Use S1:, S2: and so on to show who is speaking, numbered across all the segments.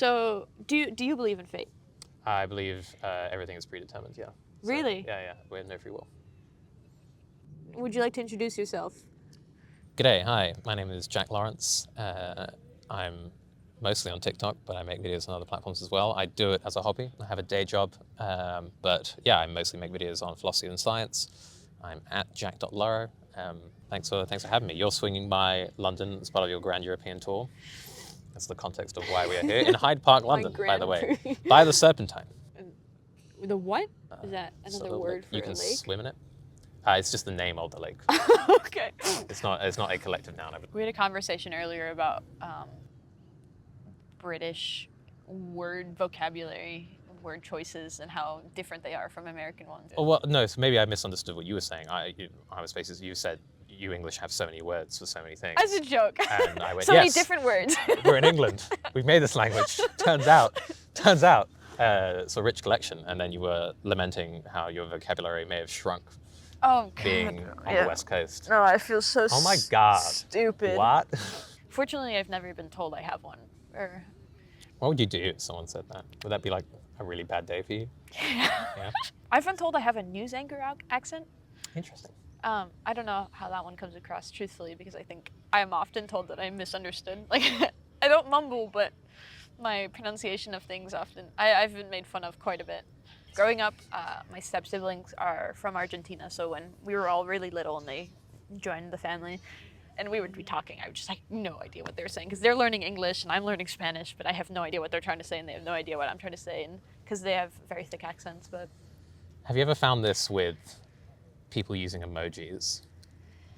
S1: So, do you believe in fate?
S2: I believe everything is predetermined, yeah. So,
S1: Really?
S2: Yeah, we have no free will.
S1: Would you like to introduce yourself?
S2: G'day, hi, my name is Jack Lawrence. I'm mostly on TikTok, but I make videos on other platforms as well. I do it as a hobby. I have a day job, but yeah, I mostly make videos on philosophy and science. I'm at jack.laro. Thanks for having me. You're swinging by London as part of your Grand European Tour. That's the context of why we are here in Hyde Park, London, by the way, by the Serpentine.
S1: The what? Is that another
S2: So,
S1: word for
S2: you
S1: a
S2: can
S1: lake?
S2: swim in it. It's just the name of the lake.
S1: Okay.
S2: It's not a collective noun.
S1: We had a conversation earlier about British word vocabulary, word choices, and how different they are from American ones.
S2: Oh, well, no, so maybe I misunderstood what you were saying. I was basically, you said you English have so many words for so many things.
S1: As a joke.
S2: And I went,
S1: So many
S2: yes,
S1: different words.
S2: we're in England. We've made this language. Turns out. It's a rich collection. And then you were lamenting how your vocabulary may have shrunk
S1: Oh, God.
S2: being on the West Coast.
S1: No, I feel so
S2: Oh my God.
S1: stupid.
S2: What?
S1: Fortunately, I've never been told I have one. Or
S2: What would you do if someone said that? Would that be like a really bad day for you? Yeah.
S1: I've been told I have a news anchor accent.
S2: Interesting.
S1: I don't know how that one comes across truthfully, because I think I am often told that I'm misunderstood. Like, I don't mumble, but my pronunciation of things often, I've been made fun of quite a bit. Growing up, my step-siblings are from Argentina, so when we were all really little and they joined the family, and we would be talking, I would just like no idea what they were saying, because they're learning English and I'm learning Spanish, but I have no idea what they're trying to say and they have no idea what I'm trying to say, and because they have very thick accents. But
S2: Have you ever found this with people using emojis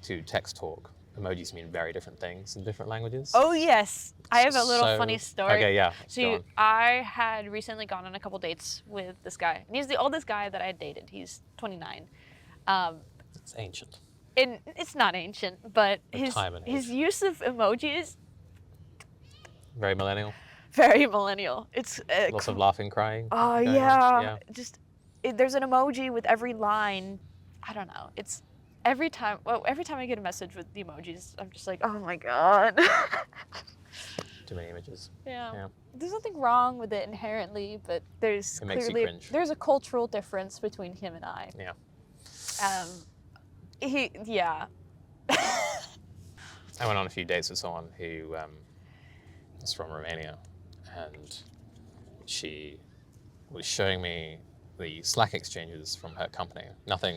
S2: to text talk? Emojis mean very different things in different languages.
S1: oh yes, I have a little
S2: So-
S1: funny story.
S2: Okay, yeah.
S1: So
S2: go on.
S1: I had recently gone on a couple dates with this guy, and he's the oldest guy that I had dated. He's 29.
S2: It's ancient.
S1: And it's not ancient, but his
S2: time and
S1: his
S2: age.
S1: use of emojis,
S2: Very millennial.
S1: very millennial. It's
S2: Lots of laughing, crying.
S1: oh
S2: going on.
S1: yeah, just there's an emoji with every line. I don't know. It's every time. Well, every time I get a message with the emojis, I'm just like, oh my god.
S2: Too many images.
S1: Yeah.
S2: Yeah.
S1: There's nothing wrong with it inherently, but there's
S2: It makes you
S1: clearly
S2: cringe.
S1: there's a cultural difference between him and I.
S2: Yeah.
S1: Yeah.
S2: I went on a few dates with someone who is from Romania, and she was showing me the Slack exchanges from her company. Nothing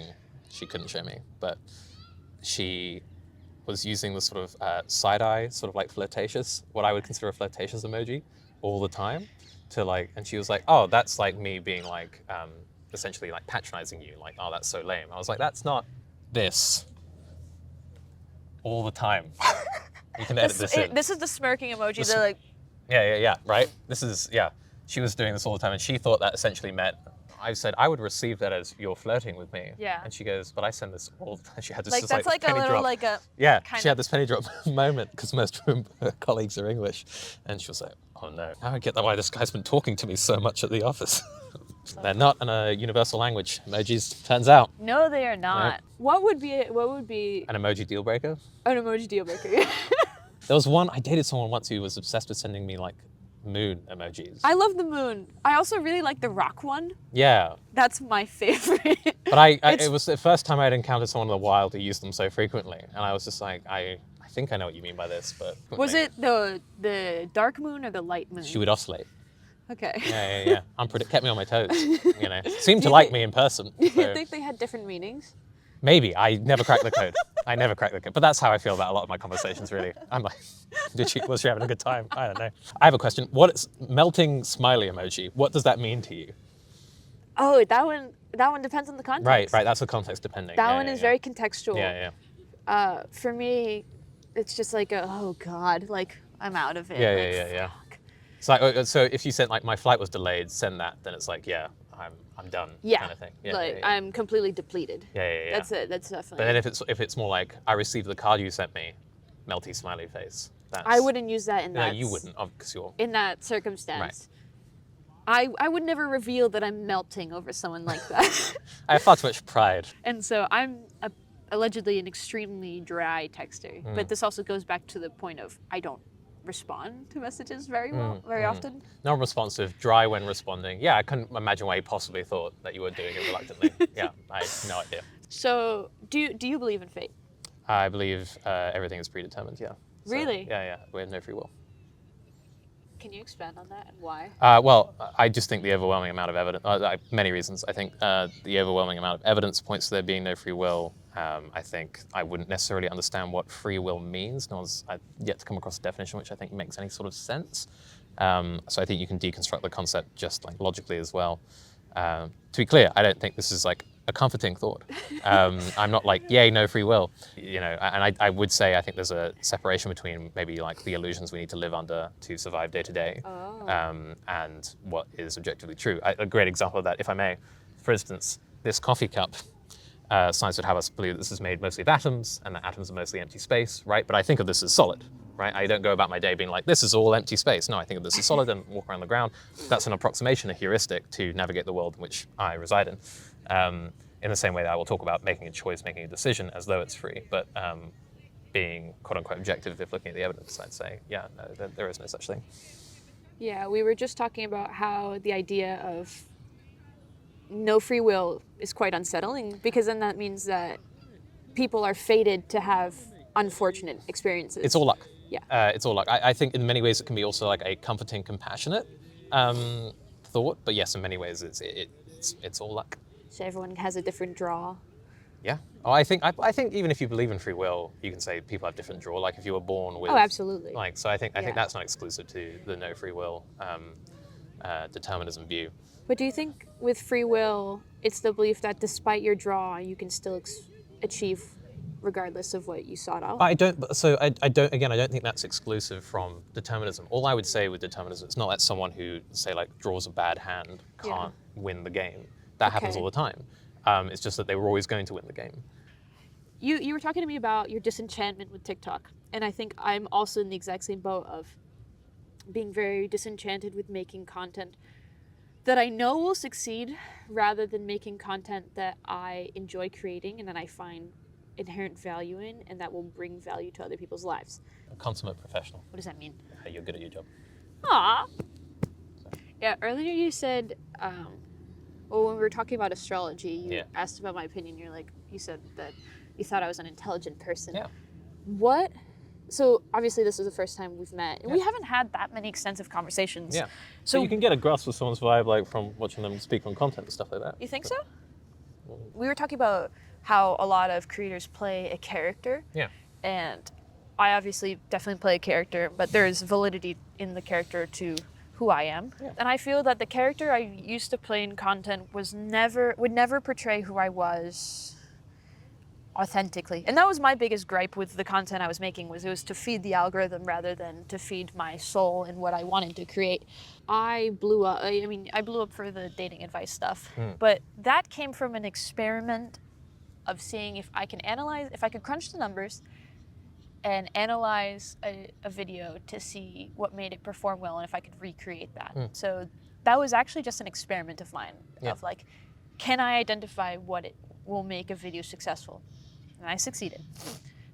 S2: she couldn't show me, but she was using the sort of side-eye, sort of like flirtatious, what I would consider a flirtatious emoji, all the time, to like, and she was like, oh, that's like me being like, essentially like patronizing you, like, oh, that's so lame. I was like, that's not this all the time. You can edit this in.
S1: This is the smirking emoji.
S2: This-
S1: They're like,
S2: Yeah, right? This is, yeah. She was doing this all the time, and she thought that essentially meant, I said, I would receive that as you're flirting with me.
S1: Yeah.
S2: And she goes, but I send this all the time. She had this
S1: like
S2: just
S1: that's like a
S2: penny
S1: little
S2: drop.
S1: like a
S2: Yeah,
S1: kind
S2: she had
S1: of-
S2: this penny drop moment, because most of her colleagues are English. And she was like, oh no, now I get why this guy's been talking to me so much at the office. They're not in a universal language, emojis, turns out.
S1: No, they are not. What would be
S2: An emoji deal breaker?
S1: an emoji deal breaker?
S2: There was one, I dated someone once who was obsessed with sending me like moon emojis.
S1: I love the moon. I also really like the rock one.
S2: Yeah,
S1: That's my favorite.
S2: but
S1: It's-
S2: it was the first time I'd encountered someone in the wild who used them so frequently, and I was just like, I think I know what you mean by this, but
S1: Was it the dark moon or the light moon?
S2: She would oscillate.
S1: Okay.
S2: Yeah. Kept me on my toes. You know, seemed to like me in person.
S1: Do you
S2: So
S1: think they had different meanings?
S2: maybe I never cracked the code. But that's how I feel about a lot of my conversations. Really, I'm like, was she having a good time? I don't know. I have a question. What is melting smiley emoji? What does that mean to you?
S1: Oh, that one depends on the context.
S2: Right. That's the context depending.
S1: That
S2: Yeah,
S1: one
S2: yeah,
S1: is
S2: yeah.
S1: very contextual.
S2: Yeah.
S1: For me, it's just like oh god, like I'm out of it.
S2: Yeah.
S1: Like,
S2: Yeah.
S1: fuck.
S2: It's like, so if you sent like my flight was delayed, send that, then it's like, yeah, I'm done.
S1: Yeah.
S2: Kind of thing.
S1: Like I'm completely depleted.
S2: Yeah.
S1: That's it. That's definitely.
S2: But then if it's more like I received the card you sent me, melty smiley face. That's,
S1: I wouldn't use that in
S2: No,
S1: that.
S2: you wouldn't, because you're.
S1: In that circumstance. I would never reveal that I'm melting over someone like that.
S2: I have far too much pride.
S1: And so I'm allegedly an extremely dry texter.
S2: Mm.
S1: But this also goes back to the point of I don't respond to messages very well, very often.
S2: Non-responsive, dry when responding. Yeah, I couldn't imagine why you possibly thought that you were doing it reluctantly. Yeah, I had no idea.
S1: So, do you believe in fate?
S2: I believe everything is predetermined, yeah. So,
S1: Really?
S2: yeah, we have no free will.
S1: Can you expand on that and why?
S2: Well, I just think the overwhelming amount of evidence, many reasons. I think the overwhelming amount of evidence points to there being no free will. I think I wouldn't necessarily understand what free will means. I've yet to come across a definition which I think makes any sort of sense. So I think you can deconstruct the concept just like logically as well. To be clear, I don't think this is like a comforting thought. I'm not like, yay, no free will, you know. And I would say I think there's a separation between maybe like the illusions we need to live under to survive day to day, and what is objectively true. A great example of that, if I may, for instance, this coffee cup. Science would have us believe that this is made mostly of atoms, and that atoms are mostly empty space, right? But I think of this as solid, right? I don't go about my day being like, this is all empty space. No, I think of this as solid and walk around the ground. That's an approximation, a heuristic to navigate the world in which I reside in the same way that I will talk about making a choice, making a decision as though it's free, but being quote unquote objective if looking at the evidence, I'd say, yeah, no, there is no such thing.
S1: Yeah, we were just talking about how the idea of no free will is quite unsettling, because then that means that people are fated to have unfortunate experiences.
S2: It's all luck.
S1: Yeah.
S2: It's all luck. I think in many ways it can be also like a comforting, compassionate thought, but yes, in many ways it's all luck.
S1: So everyone has a different draw.
S2: Yeah. Oh, I think even if you believe in free will, you can say people have different draw. Like if you were born with.
S1: Oh, absolutely.
S2: Like so, I think that's not exclusive to the no free will determinism view.
S1: But do you think with free will, it's the belief that despite your draw, you can still achieve regardless of what you sought out?
S2: I don't. So I don't. Again, I don't think that's exclusive from determinism. All I would say with determinism, it's not that someone who say like draws a bad hand can't win the game. That happens all the time. It's just that they were always going to win the game.
S1: You were talking to me about your disenchantment with TikTok, and I think I'm also in the exact same boat of being very disenchanted with making content that I know will succeed rather than making content that I enjoy creating and that I find inherent value in and that will bring value to other people's lives.
S2: A consummate professional.
S1: What does that mean?
S2: You're good at your job.
S1: Aw. Yeah, earlier you said, when we were talking about astrology, you asked about my opinion. You said that you thought I was an intelligent person.
S2: Yeah.
S1: What? So obviously this is the first time we've met, and we haven't had that many extensive conversations.
S2: Yeah. So you can get a grasp of someone's vibe like from watching them speak on content and stuff like that.
S1: You think so? We were talking about how a lot of creators play a character.
S2: Yeah.
S1: And I obviously definitely play a character, but there's validity in the character to who I am.
S2: Yeah.
S1: And I feel that the character I used to play in content would never portray who I was authentically. And that was my biggest gripe with the content I was making, was it was to feed the algorithm rather than to feed my soul and what I wanted to create. I blew up for the dating advice stuff, but that came from an experiment of seeing if I could crunch the numbers and analyze a video to see what made it perform well and if I could recreate that. So that was actually just an experiment of mine of like, can I identify what it will make a video successful? And I succeeded.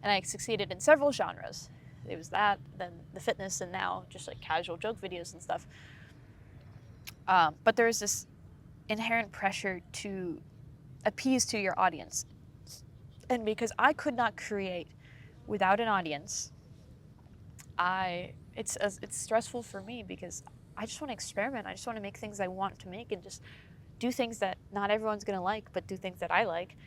S1: And I succeeded in several genres. It was that, then the fitness, and now just like casual joke videos and stuff. But there's this inherent pressure to appease to your audience. And because I could not create without an audience, it's stressful for me because I just want to experiment. I just want to make things I want to make and just do things that not everyone's going to like, but do things that I like.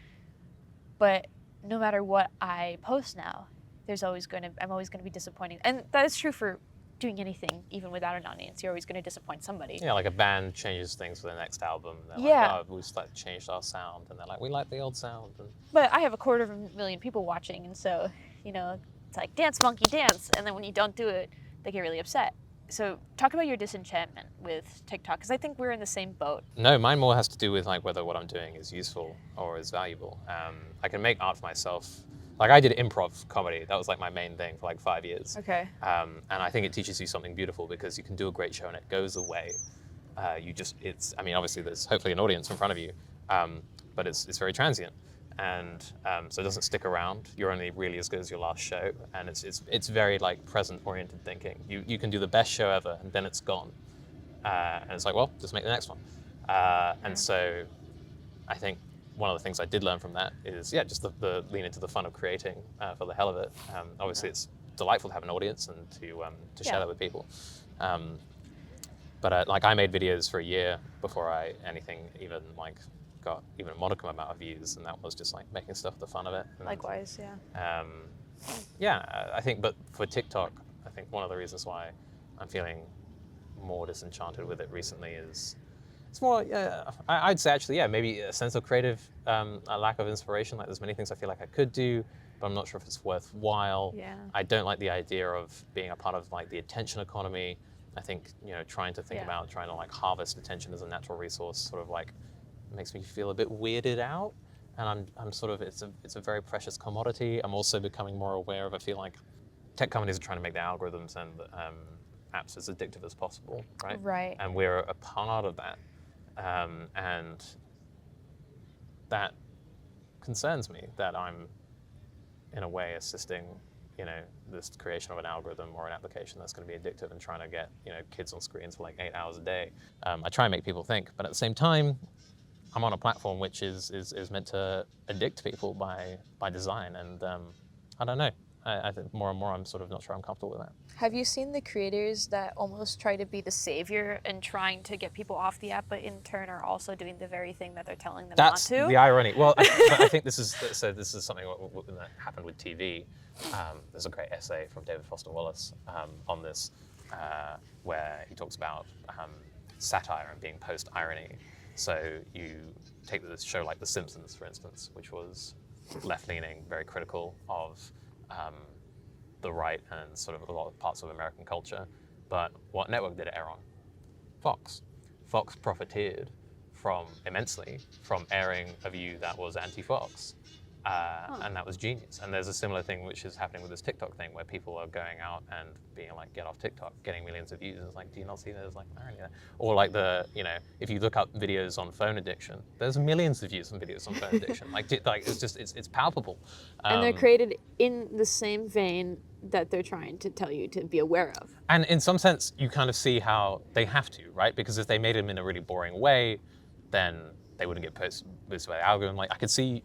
S1: But no matter what I post now, I'm always going to be disappointing. And that is true for doing anything, even without an audience. You're always going to disappoint somebody.
S2: Yeah, like a band changes things for the next album. They're like, we've changed our sound. And they're like, we like the old sound.
S1: But I have 250,000 people watching, and so, it's like, dance, monkey, dance. And then when you don't do it, they get really upset. So talk about your disenchantment with TikTok, because I think we're in the same boat.
S2: No, mine more has to do with like whether what I'm doing is useful or is valuable. I can make art for myself. Like I did improv comedy. That was like my main thing for like 5 years.
S1: Okay.
S2: And I think it teaches you something beautiful because you can do a great show and it goes away. Obviously there's hopefully an audience in front of you, but it's very transient. and so it doesn't stick around. You're only really as good as your last show, and it's very like present-oriented thinking. You can do the best show ever, and then it's gone, and it's like, well, just make the next one. And so, I think one of the things I did learn from that is, just the lean into the fun of creating for the hell of it. Obviously, it's delightful to have an audience and to share that with people. But like I made videos for a year before anything even like got even a modicum amount of views, and that was just like making stuff for the fun of it. And,
S1: Likewise, yeah.
S2: I think, but for TikTok, I think one of the reasons why I'm feeling more disenchanted with it recently is it's more, I'd say actually, maybe a sense of creative, a lack of inspiration. Like there's many things I feel like I could do, but I'm not sure if it's worthwhile.
S1: Yeah.
S2: I don't like the idea of being a part of like the attention economy. I think, trying to think about trying to like harvest attention as a natural resource sort of like makes me feel a bit weirded out. And I'm sort of, it's a very precious commodity. I'm also becoming more aware of, I feel like tech companies are trying to make the algorithms and apps as addictive as possible, right?
S1: Right.
S2: And we're a part of that. And that concerns me, that I'm in a way assisting, this creation of an algorithm or an application that's going to be addictive and trying to get, kids on screens for like 8 hours a day. I try and make people think, but at the same time, I'm on a platform which is meant to addict people by design, and I don't know. I think more and more I'm sort of not sure I'm comfortable with that.
S1: Have you seen the creators that almost try to be the savior and trying to get people off the app, but in turn are also doing the very thing that they're telling them
S2: That's
S1: not to?
S2: the irony. Well, but I think this is something that happened with TV. There's a great essay from David Foster Wallace on this, where he talks about satire and being post-irony. So you take this show like The Simpsons, for instance, which was left-leaning, very critical of the right and sort of a lot of parts of American culture. But what network did it air on? Fox. Fox profiteered immensely from airing a view that was anti-Fox. And that was genius. And there's a similar thing which is happening with this TikTok thing, where people are going out and being like, get off TikTok, getting millions of views. It's like, do you not see there's like irony there? Or like if you look up videos on phone addiction, there's millions of views on videos on phone addiction. It's palpable.
S1: And they're created in the same vein that they're trying to tell you to be aware of.
S2: And in some sense, you kind of see how they have to, right? Because if they made them in a really boring way, then they wouldn't get boosted by the algorithm. Like I could see,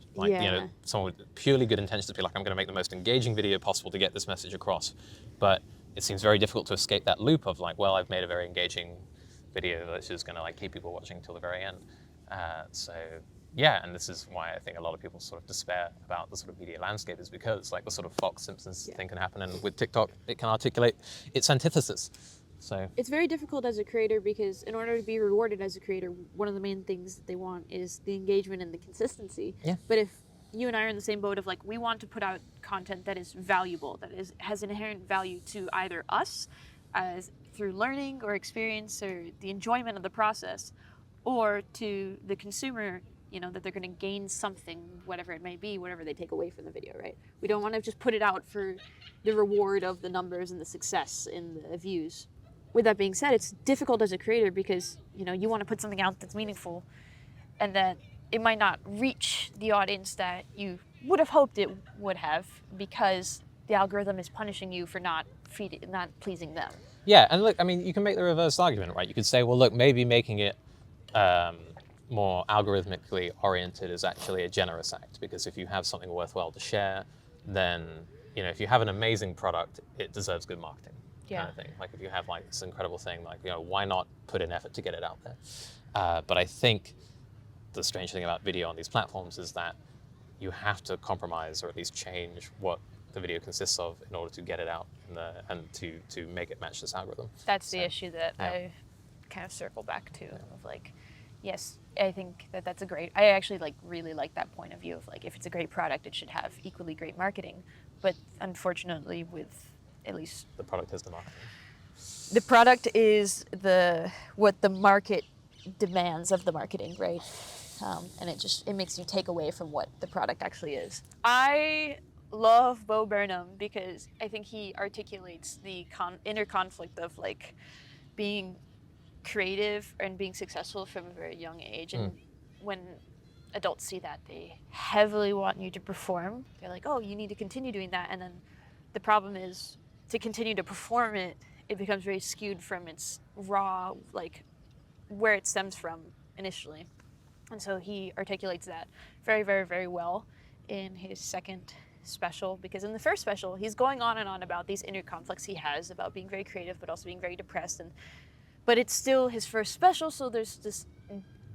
S2: someone with purely good intentions to be like, I'm going to make the most engaging video possible to get this message across. But it seems very difficult to escape that loop of like, well, I've made a very engaging video that's just going to like keep people watching till the very end. And this is why I think a lot of people sort of despair about the sort of media landscape, is because like the sort of Fox Simpsons thing can happen, and with TikTok, it can articulate its antithesis. So
S1: it's very difficult as a creator, because in order to be rewarded as a creator, one of the main things that they want is the engagement and the consistency.
S2: Yeah.
S1: But if you and I are in the same boat of like, we want to put out content that is valuable, that has inherent value to either us as through learning or experience or the enjoyment of the process, or to the consumer, that they're going to gain something, whatever it may be, whatever they take away from the video, right? We don't want to just put it out for the reward of the numbers and the success in the views. With that being said, it's difficult as a creator because, you want to put something out that's meaningful, and that it might not reach the audience that you would have hoped it would have, because the algorithm is punishing you for not pleasing them.
S2: Yeah, and look, I mean, you can make the reverse argument, right? You could say, well, look, maybe making it more algorithmically oriented is actually a generous act, because if you have something worthwhile to share, then, if you have an amazing product, it deserves good marketing. Kind of thing. Like if you have like this incredible thing, like, why not put in effort to get it out there? But I think the strange thing about video on these platforms is that you have to compromise, or at least change what the video consists of, in order to get it out and to make it match this algorithm.
S1: That's the issue that I kind of circle back to, of like, yes, I think that's I actually really like that point of view of like, if it's a great product, it should have equally great marketing. But unfortunately, with at least
S2: the product is the marketing.
S1: The product is what the market demands of the marketing, right? And it makes you take away from what the product actually is. I love Bo Burnham because I think he articulates the inner conflict of like being creative and being successful from a very young age, and when adults see that, they heavily want you to perform. They're like, oh, you need to continue doing that. And then the problem is, to continue to perform it, it becomes very skewed from its raw, like, where it stems from initially. And so he articulates that very, very, very well in his second special, because in the first special, he's going on and on about these inner conflicts he has about being very creative, but also being very depressed. But it's still his first special, so there's this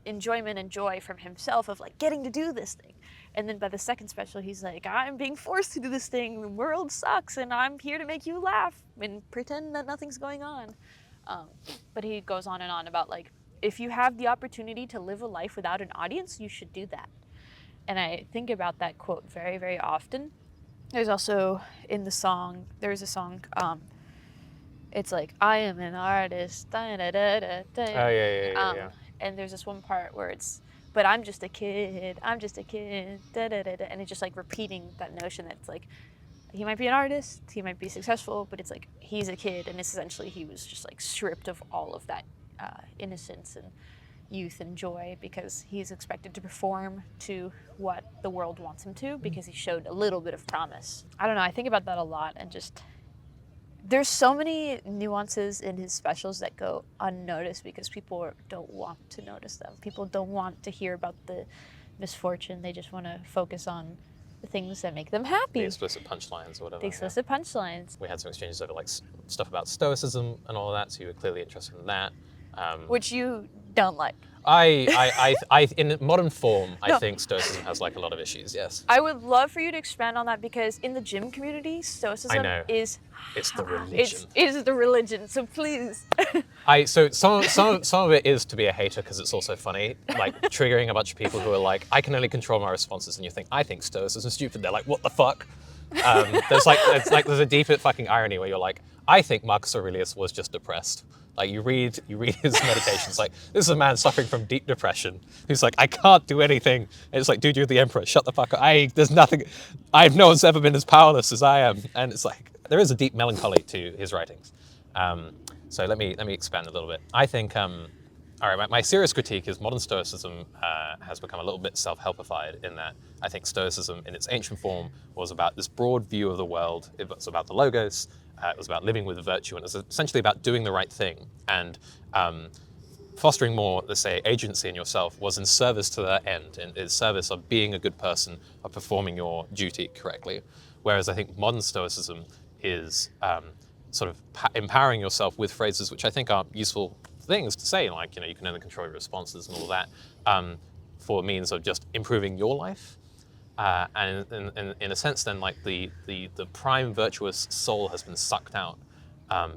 S1: enjoyment and joy from himself of like getting to do this thing. And then by the second special, he's like, I'm being forced to do this thing. The world sucks, and I'm here to make you laugh and pretend that nothing's going on. But he goes on and on about like, if you have the opportunity to live a life without an audience, you should do that. And I think about that quote very, very often. There's also in the song, there's a song, it's like, I am an artist, da, da, da, da, da.
S2: Oh, yeah.
S1: And there's this one part where it's, but I'm just a kid, da, da, da, da. And it's just like repeating that notion that it's like, he might be an artist, he might be successful, but it's like, he's a kid, and essentially he was just like stripped of all of that innocence and youth and joy because he's expected to perform to what the world wants him to because he showed a little bit of promise. I don't know, I think about that a lot, and just there's so many nuances in his specials that go unnoticed because people don't want to notice them. People don't want to hear about the misfortune. They just want to focus on the things that make them happy.
S2: The explicit punchlines or whatever.
S1: The explicit punchlines.
S2: We had some exchanges over like stuff about stoicism and all of that, so you were clearly interested in that.
S1: Which you don't like.
S2: I in modern form,
S1: No.
S2: I think stoicism has like a lot of issues. Yes.
S1: I would love for you to expand on that because in the gym community, stoicism
S2: I know.
S1: is
S2: It's the religion.
S1: It is the religion. So please.
S2: So some of it is to be a hater because it's also funny, like triggering a bunch of people who are like, I can only control my responses, and you think I think stoicism is stupid. They're like, what the fuck? There's a deep fucking irony where you're like, I think Marcus Aurelius was just depressed. Like you read his meditations, like this is a man suffering from deep depression who's like, I can't do anything. And it's like, dude, you're the emperor. Shut the fuck up. There's nothing. No one's ever been as powerless as I am. And it's like there is a deep melancholy to his writings. So let me expand a little bit. I think, all right, my serious critique is modern Stoicism has become a little bit self-helpified in that I think Stoicism in its ancient form was about this broad view of the world. It was about the logos. It was about living with virtue, and it was essentially about doing the right thing. And fostering more, let's say, agency in yourself was in service to that end, in service of being a good person, of performing your duty correctly. Whereas I think modern Stoicism is sort of empowering yourself with phrases which I think are useful things to say, like, you can only control your responses and all that, for means of just improving your life. And in a sense, then, like the prime virtuous soul has been sucked out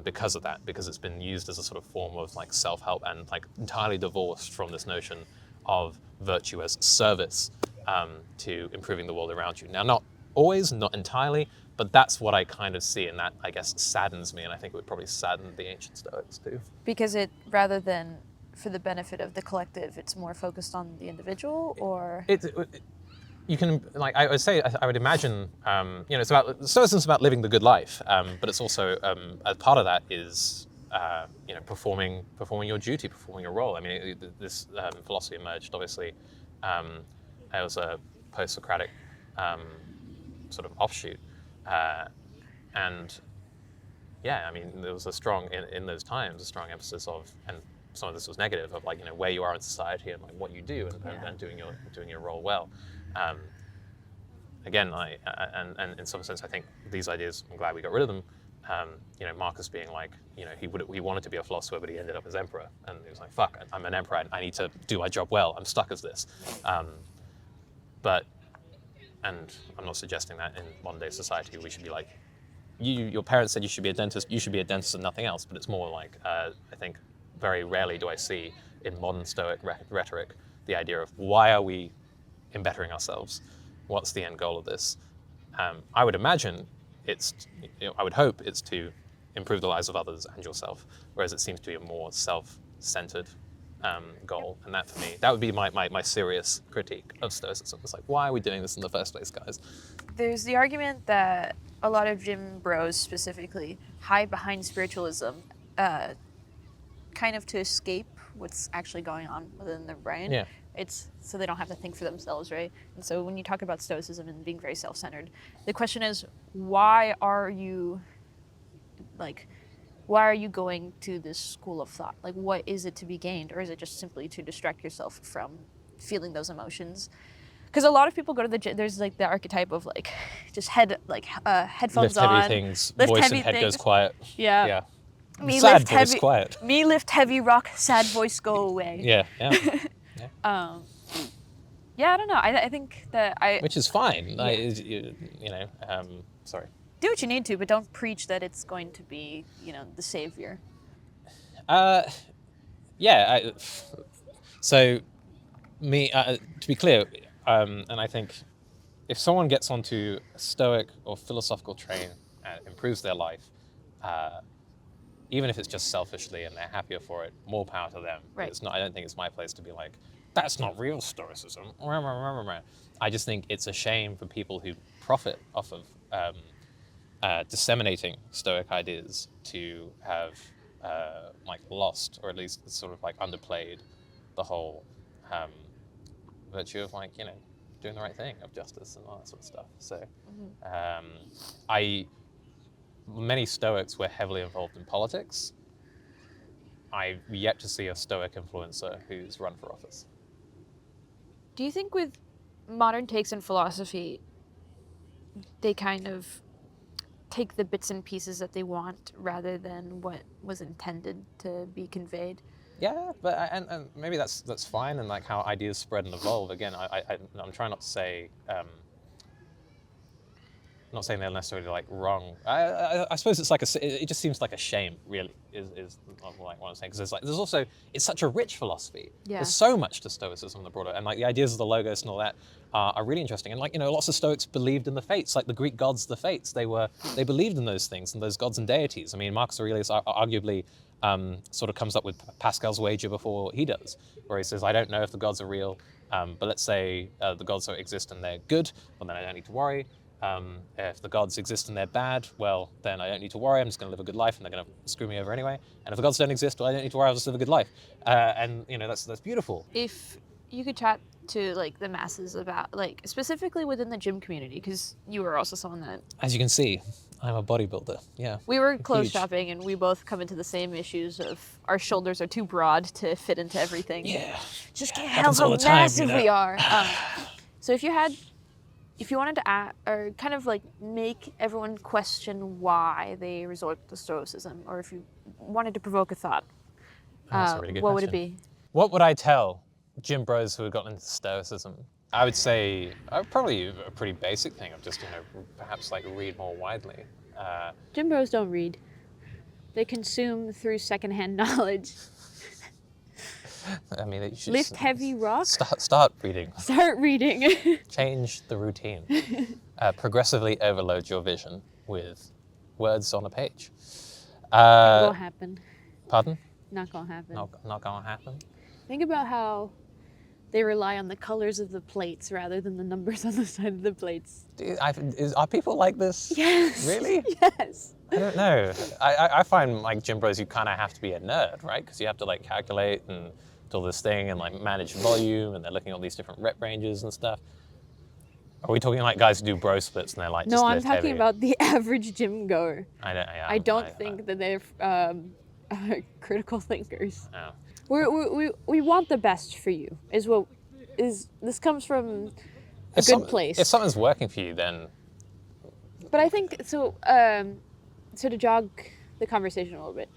S2: because of that, because it's been used as a sort of form of like self-help and like entirely divorced from this notion of virtue as service to improving the world around you. Now, not always, not entirely, but that's what I kind of see, and that I guess saddens me, and I think it would probably sadden the ancient Stoics too.
S1: Because it, rather than for the benefit of the collective, it's more focused on the individual, or
S2: you can, like, I would say, I would imagine, it's about, Stoicism is about living the good life, but it's also, a part of that is, performing your duty, performing your role. I mean, this philosophy emerged, obviously, it was a post-Socratic sort of offshoot. And yeah, I mean, there was a strong, in those times, a strong emphasis of, and some of this was negative, of like, where you are in society and like what you do and doing your role well. Again, and in some sense, I think these ideas, I'm glad we got rid of them. Marcus being like, he wanted to be a philosopher, but he ended up as emperor, and he was like, fuck, I'm an emperor, I need to do my job well, I'm stuck as this. And I'm not suggesting that in modern day society we should be like, your parents said you should be a dentist and nothing else, but it's more like, I think very rarely do I see in modern Stoic rhetoric the idea of why are we embettering ourselves? What's the end goal of this? I would imagine I would hope it's to improve the lives of others and yourself, whereas it seems to be a more self-centered goal. And that, for me, that would be my serious critique of Stoicism. It's like, why are we doing this in the first place, guys?
S1: there's the argument that a lot of gym bros specifically hide behind spiritualism, kind of to escape what's actually going on within their brain.
S2: Yeah.
S1: It's so they don't have to think for themselves, right? And so when you talk about stoicism and being very self-centered, the question is, why are you going to this school of thought? Like, what is it to be gained, or is it just simply to distract yourself from feeling those emotions? Because a lot of people go to the gym. There's like the archetype of like just headphones
S2: Lift heavy
S1: on,
S2: things,
S1: lift
S2: voice
S1: heavy
S2: and head
S1: things.
S2: goes quiet.
S1: Yeah.
S2: Yeah.
S1: Me
S2: Sad
S1: lift
S2: voice
S1: heavy.
S2: quiet.
S1: Me lift heavy rock. Sad voice go away.
S2: Yeah, yeah.
S1: Yeah, I don't know. I think that
S2: Which is fine. Like,
S1: Yeah.
S2: sorry.
S1: Do what you need to, but don't preach that it's going to be, the savior.
S2: Yeah. So, to be clear, and I think if someone gets onto a stoic or philosophical train and improves their life, even if it's just selfishly and they're happier for it, more power to them.
S1: Right.
S2: It's not. I don't think it's my place to be like, that's not real stoicism. I just think it's a shame for people who profit off of disseminating stoic ideas to have lost, or at least sort of underplayed the whole virtue of doing the right thing, of justice and all that sort of stuff. So many Stoics were heavily involved in politics. I've yet to see a Stoic influencer who's run for office.
S1: Do you think with modern takes in philosophy, they kind of take the bits and pieces that they want rather than what was intended to be conveyed?
S2: Yeah, but and maybe that's fine, and like how ideas spread and evolve. Again, I'm trying not to say, not saying they're necessarily wrong. I suppose it's it just seems like a shame, really, is what I'm saying, because there's also, it's such a rich philosophy.
S1: Yeah.
S2: There's so much to Stoicism, the broader, and the ideas of the Logos and all that are really interesting. And lots of Stoics believed in the fates, like the Greek gods, the fates. They believed in those things and those gods and deities. I mean, Marcus Aurelius arguably sort of comes up with Pascal's wager before he does, where he says, I don't know if the gods are real, but let's say the gods exist and they're good, well then I don't need to worry. If the gods exist and they're bad, well, then I don't need to worry. I'm just going to live a good life, and they're going to screw me over anyway. And if the gods don't exist, well, I don't need to worry. I'll just live a good life. And that's beautiful.
S1: If you could chat to the masses about specifically within the gym community, because you were also someone that,
S2: As you can see, I'm a bodybuilder. Yeah.
S1: we were clothes
S2: Huge.
S1: shopping, and we both come into the same issues of our shoulders are too broad to fit into everything.
S2: Yeah.
S1: Just can't
S2: happens
S1: handle
S2: all
S1: how
S2: the time,
S1: massive we are. So if you wanted to add, or kind of make everyone question why they resort to Stoicism, or if you wanted to provoke a thought,
S2: That's a really good
S1: what would it
S2: question.
S1: be?
S2: What would I tell gym bros who had gotten into Stoicism? I would say probably a pretty basic thing of just, perhaps read more widely.
S1: Gym bros don't read. They consume through secondhand knowledge.
S2: I mean, you should
S1: Lift heavy rock.
S2: Start reading.
S1: Start reading.
S2: Change the routine. Progressively overload your vision with words on a page.
S1: Won't happen.
S2: Pardon?
S1: Not gonna happen.
S2: Not gonna happen.
S1: Think about how they rely on the colors of the plates rather than the numbers on the side of the plates.
S2: Are people like this?
S1: Yes.
S2: Really?
S1: Yes.
S2: I don't know. I find gym bros, you kind of have to be a nerd, right? Because you have to calculate and do all this thing and manage volume, and they're looking at all these different rep ranges and stuff. Are we talking guys who do bro splits and they're just
S1: No, I'm
S2: lift
S1: talking
S2: heavy?
S1: about the average gym goer.
S2: I
S1: don't think that they're critical thinkers.
S2: No.
S1: We want the best for you. This comes from a
S2: If
S1: good place.
S2: If something's working for you, then
S1: But I think so. So to jog the conversation a little bit,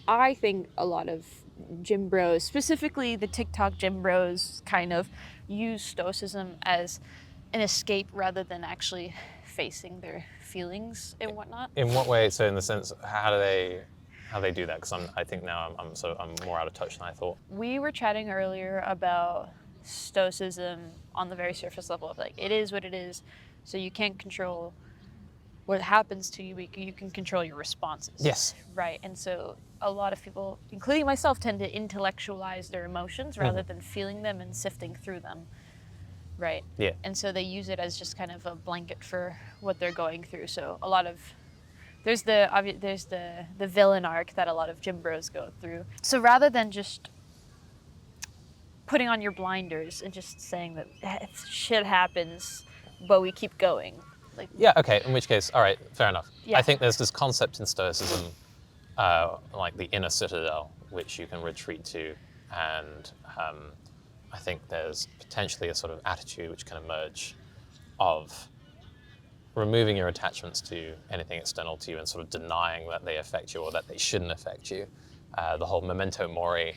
S1: I think a lot of gym bros, specifically the TikTok gym bros, kind of use Stoicism as an escape rather than actually facing their feelings and whatnot.
S2: in what way? So in the sense, how do they do that? Because I think now I'm more out of touch than I thought.
S1: We were chatting earlier about Stoicism on the very surface level of it is what it is, so you can't control what happens to you, but you can control your responses.
S2: Yes.
S1: Right. And so a lot of people, including myself, tend to intellectualize their emotions rather than feeling them and sifting through them. Right.
S2: Yeah.
S1: And so they use it as just kind of a blanket for what they're going through. So a lot of there's the villain arc that a lot of gym bros go through. So rather than just putting on your blinders and just saying that shit happens, but we keep going. Like,
S2: Yeah, okay, in which case, all right, fair enough.
S1: Yeah.
S2: I think there's this concept in Stoicism, like the inner citadel, which you can retreat to, and I think there's potentially a sort of attitude which can emerge of removing your attachments to anything external to you and sort of denying that they affect you or that they shouldn't affect you. The whole memento mori,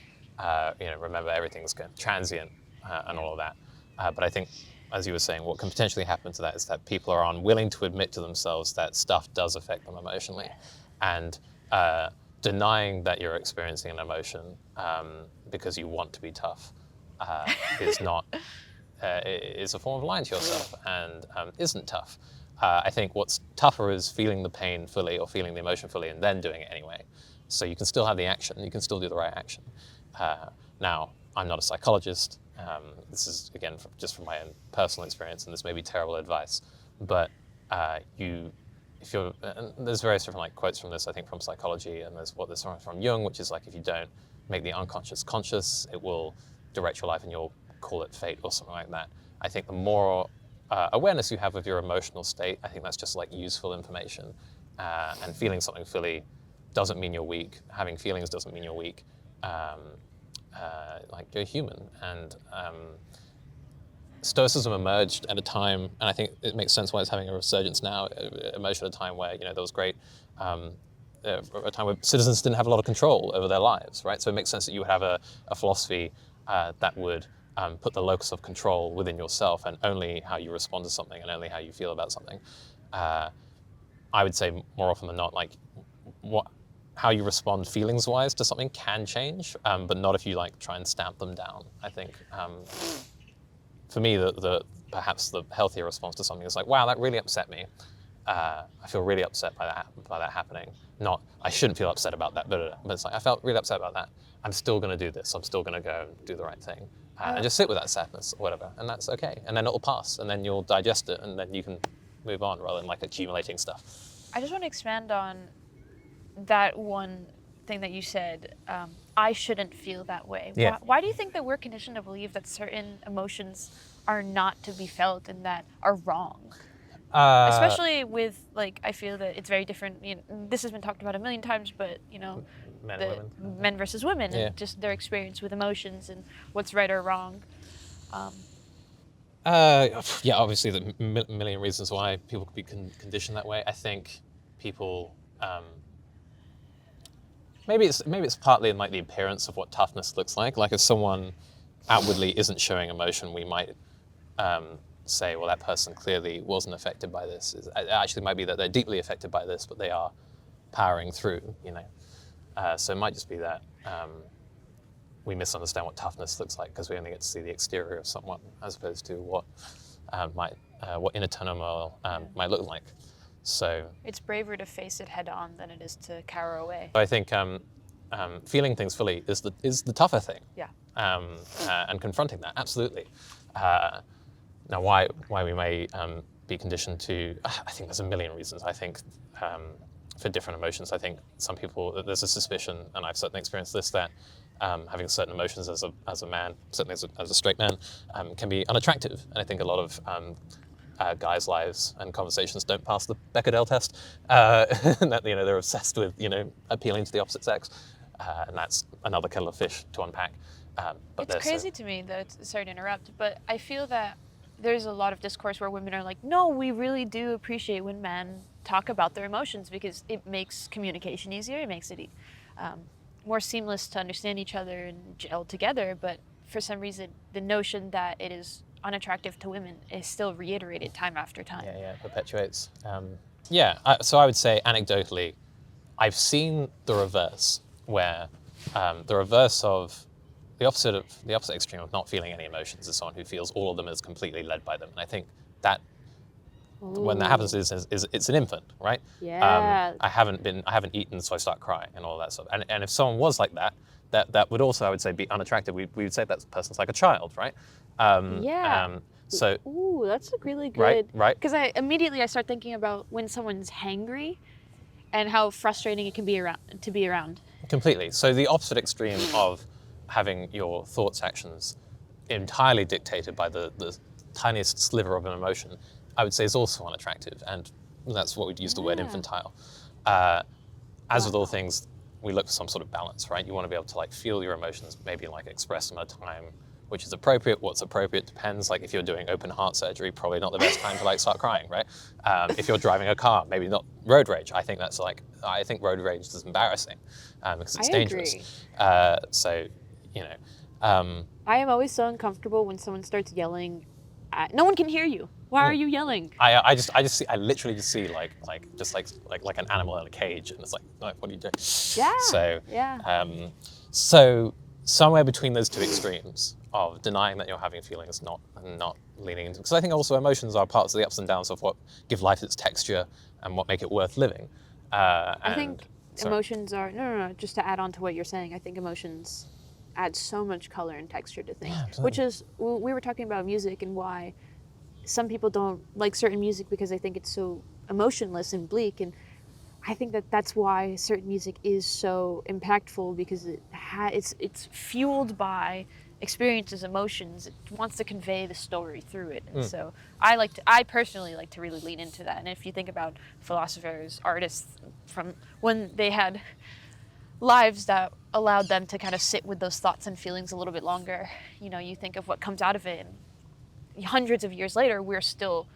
S2: remember everything's transient and all of that. But I think, as you were saying, what can potentially happen to that is that people are unwilling to admit to themselves that stuff does affect them emotionally. And denying that you're experiencing an emotion because you want to be tough is not, is a form of lying to yourself and isn't tough. I think what's tougher is feeling the pain fully or feeling the emotion fully and then doing it anyway. So you can still have the action, you can still do the right action. Now, I'm not a psychologist. This is, again, just from my own personal experience, and this may be terrible advice, but there's various different like quotes from this, I think, from psychology, and there's from Jung, which is like, if you don't make the unconscious conscious, it will direct your life and you'll call it fate or something like that. I think the more awareness you have of your emotional state, I think that's just like useful information. And feeling something fully doesn't mean you're weak. Having feelings doesn't mean you're weak. Like, you're human. And Stoicism emerged at a time, and I think it makes sense why it's having a resurgence now. It emerged at a time where, there was great, a time where citizens didn't have a lot of control over their lives, right? So it makes sense that you would have a philosophy that would put the locus of control within yourself and only how you respond to something and only how you feel about something. I would say more often than not, like, how you respond feelings-wise to something can change, but not if you like try and stamp them down. I think for me, perhaps the healthier response to something is like, wow, that really upset me. I feel really upset by that happening. Not, I shouldn't feel upset about that, but it's like, I felt really upset about that. I'm still going to do this. I'm still going to go and do the right thing. And just sit with that sadness or whatever, and that's okay. And then it'll pass, and then you'll digest it, and then you can move on rather than like accumulating stuff.
S1: I just want to expand on that one thing that you said. I shouldn't feel that way.
S2: Yeah.
S1: Why do you think that we're conditioned to believe that certain emotions are not to be felt and that are wrong? Especially with, like, I feel that it's very different. This has been talked about a million times, but
S2: Men and women.
S1: Men versus women,
S2: Yeah.
S1: and just their experience with emotions and what's right or wrong.
S2: Yeah, obviously the million reasons why people could be conditioned that way. I think people, maybe it's partly in like the appearance of what toughness looks like. Like, if someone outwardly isn't showing emotion, we might say, well, that person clearly wasn't affected by this. It actually might be that they're deeply affected by this, but they are powering through, So it might just be that we misunderstand what toughness looks like because we only get to see the exterior of someone as opposed to what inner turmoil might look like. So
S1: It's braver to face it head on than it is to cower away.
S2: I think feeling things fully is the tougher thing.
S1: Yeah.
S2: And confronting that, absolutely. Now, why we may be conditioned to, I think there's a million reasons. I think for different emotions, I think some people, there's a suspicion, and I've certainly experienced this, that having certain emotions as a man, certainly as a straight man, can be unattractive. And I think a lot of guys' lives and conversations don't pass the Bechdel test, and that they're obsessed with appealing to the opposite sex, and that's another kettle of fish to unpack. But
S1: It's crazy to me that sorry to interrupt, but I feel that there's a lot of discourse where women are like, no, we really do appreciate when men talk about their emotions because it makes communication easier, it makes it more seamless to understand each other and gel together. But for some reason, the notion that it is unattractive to women is still reiterated time after time.
S2: Yeah, it perpetuates. So I would say anecdotally, I've seen the reverse, where the opposite extreme of not feeling any emotions is someone who feels all of them as completely led by them. And I think that when that happens is it's an infant, right?
S1: Yeah.
S2: I haven't eaten, so I start crying and all that stuff. And if someone was like that would also, I would say, be unattractive. We would say that person's like a child, right? So
S1: Ooh, that's a really good.
S2: right.
S1: Because I start thinking about when someone's hangry, and how frustrating it can be to be around.
S2: Completely. So the opposite extreme of having your thoughts, actions entirely dictated by the tiniest sliver of an emotion, I would say is also unattractive, and that's what we'd use the word
S1: Yeah.
S2: infantile. As with all things, we look for some sort of balance, right? You want to be able to like feel your emotions, maybe like express them at a time which is appropriate. What's appropriate depends. Like if you're doing open heart surgery, probably not the best time to like start crying, right? If you're driving a car, maybe not road rage. I think road rage is embarrassing because it's dangerous.
S1: Agree.
S2: So, you know,
S1: I am always so uncomfortable when someone starts yelling. No one can hear you. Why are you yelling?
S2: I literally just see like an animal in a cage, and it's like what are you doing?
S1: Yeah.
S2: So
S1: Yeah.
S2: So somewhere between those two extremes of denying that you're having feelings, not leaning into, because I think also emotions are parts of the ups and downs of what give life its texture and what make it worth living.
S1: I think emotions are no. Just to add on to what you're saying, I think emotions add so much color and texture to things.
S2: Yeah,
S1: which is we were talking about music and why some people don't like certain music because they think it's so emotionless and bleak, and I think that that's why certain music is so impactful, because it's fueled by experiences, emotions. It wants to convey the story through it, and so I personally like to really lean into that. And if you think about philosophers, artists from when they had lives that allowed them to kind of sit with those thoughts and feelings a little bit longer, you think of what comes out of it, and hundreds of years later, we're still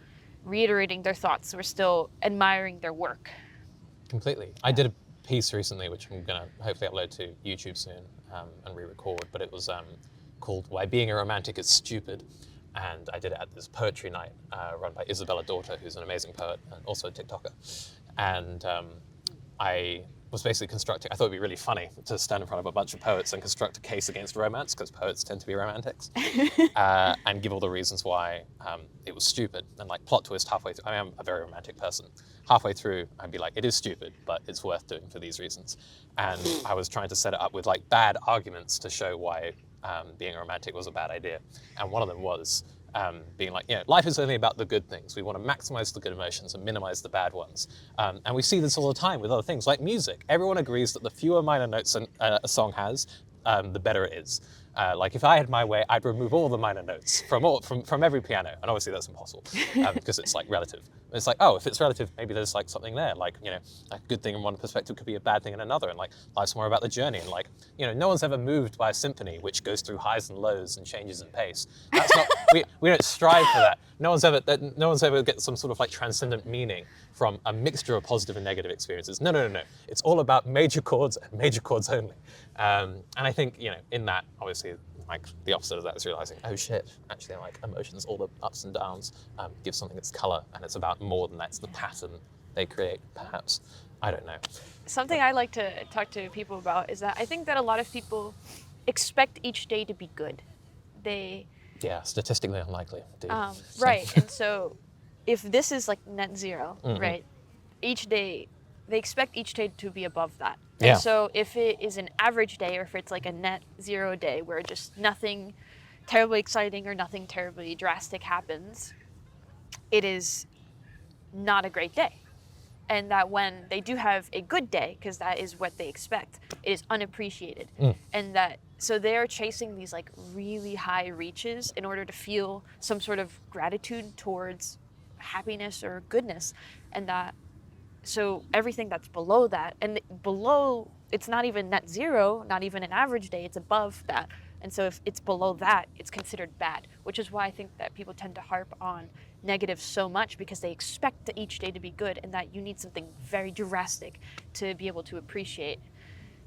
S1: reiterating their thoughts. We're still admiring their work.
S2: Completely. I did a piece recently, which I'm going to hopefully upload to YouTube soon and re-record, but it was called Why Being a Romantic is Stupid. And I did it at this poetry night run by Isabella Daughter, who's an amazing poet and also a TikToker. And I was basically constructing, I thought it'd be really funny to stand in front of a bunch of poets and construct a case against romance, because poets tend to be romantics, and give all the reasons why it was stupid. And like plot twist halfway through, I am a very romantic person. Halfway through, I'd be like, it is stupid, but it's worth doing for these reasons. And I was trying to set it up with like bad arguments to show why being a romantic was a bad idea. And one of them was being like, life is only about the good things. We want to maximize the good emotions and minimize the bad ones. And we see this all the time with other things like music. Everyone agrees that the fewer minor notes a song has, the better it is. Like if I had my way, I'd remove all the minor notes from every piano, and obviously that's impossible because it's like relative. It's like, oh, if it's relative, maybe there's like something there. Like a good thing in one perspective could be a bad thing in another, and like life's more about the journey. And like no one's ever moved by a symphony which goes through highs and lows and changes in pace. That's not we don't strive for that. No one's ever get some sort of like transcendent meaning from a mixture of positive and negative experiences. No. It's all about major chords and major chords only. And I think in that, obviously, like the opposite of that is realizing, oh shit, actually, like emotions, all the ups and downs, give something its color, and it's about more than that's the pattern they create. Perhaps, I don't know.
S1: Something I like to talk to people about is that I think that a lot of people expect each day to be good.
S2: Yeah, statistically unlikely. Dude.
S1: Right, and so if this is like net zero, right, each day, they expect each day to be above that.
S2: Yeah.
S1: And so if it is an average day, or if it's like a net zero day where just nothing terribly exciting or nothing terribly drastic happens, it is not a great day. And that when they do have a good day, because that is what they expect, it is unappreciated. And that, so they're chasing these like really high reaches in order to feel some sort of gratitude towards happiness or goodness. And that, so everything that's below that, and below, it's not even net zero, not even an average day, it's above that. And so if it's below that, it's considered bad, which is why I think that people tend to harp on negative so much, because they expect each day to be good, and that you need something very drastic to be able to appreciate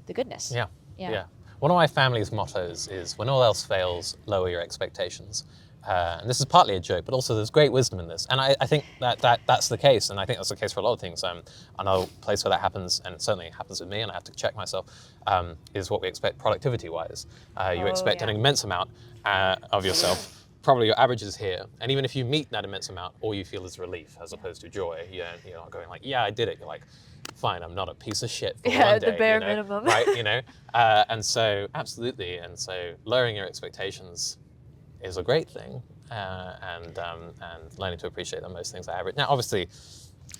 S1: the goodness.
S2: Yeah. One of my family's mottos is, when all else fails, lower your expectations. And this is partly a joke, but also there's great wisdom in this. And I think that's the case, and I think that's the case for a lot of things. Another place where that happens, and it certainly happens with me, and I have to check myself, is what we expect productivity-wise. You expect an immense amount of yourself. Probably your average is here, and even if you meet that immense amount, all you feel is relief as opposed to joy. You're not going like, yeah, I did it. You're like, fine, I'm not a piece of shit for one day.
S1: The bare minimum.
S2: Right, and so, absolutely, and so lowering your expectations is a great thing, and learning to appreciate that most things are average. Now, obviously,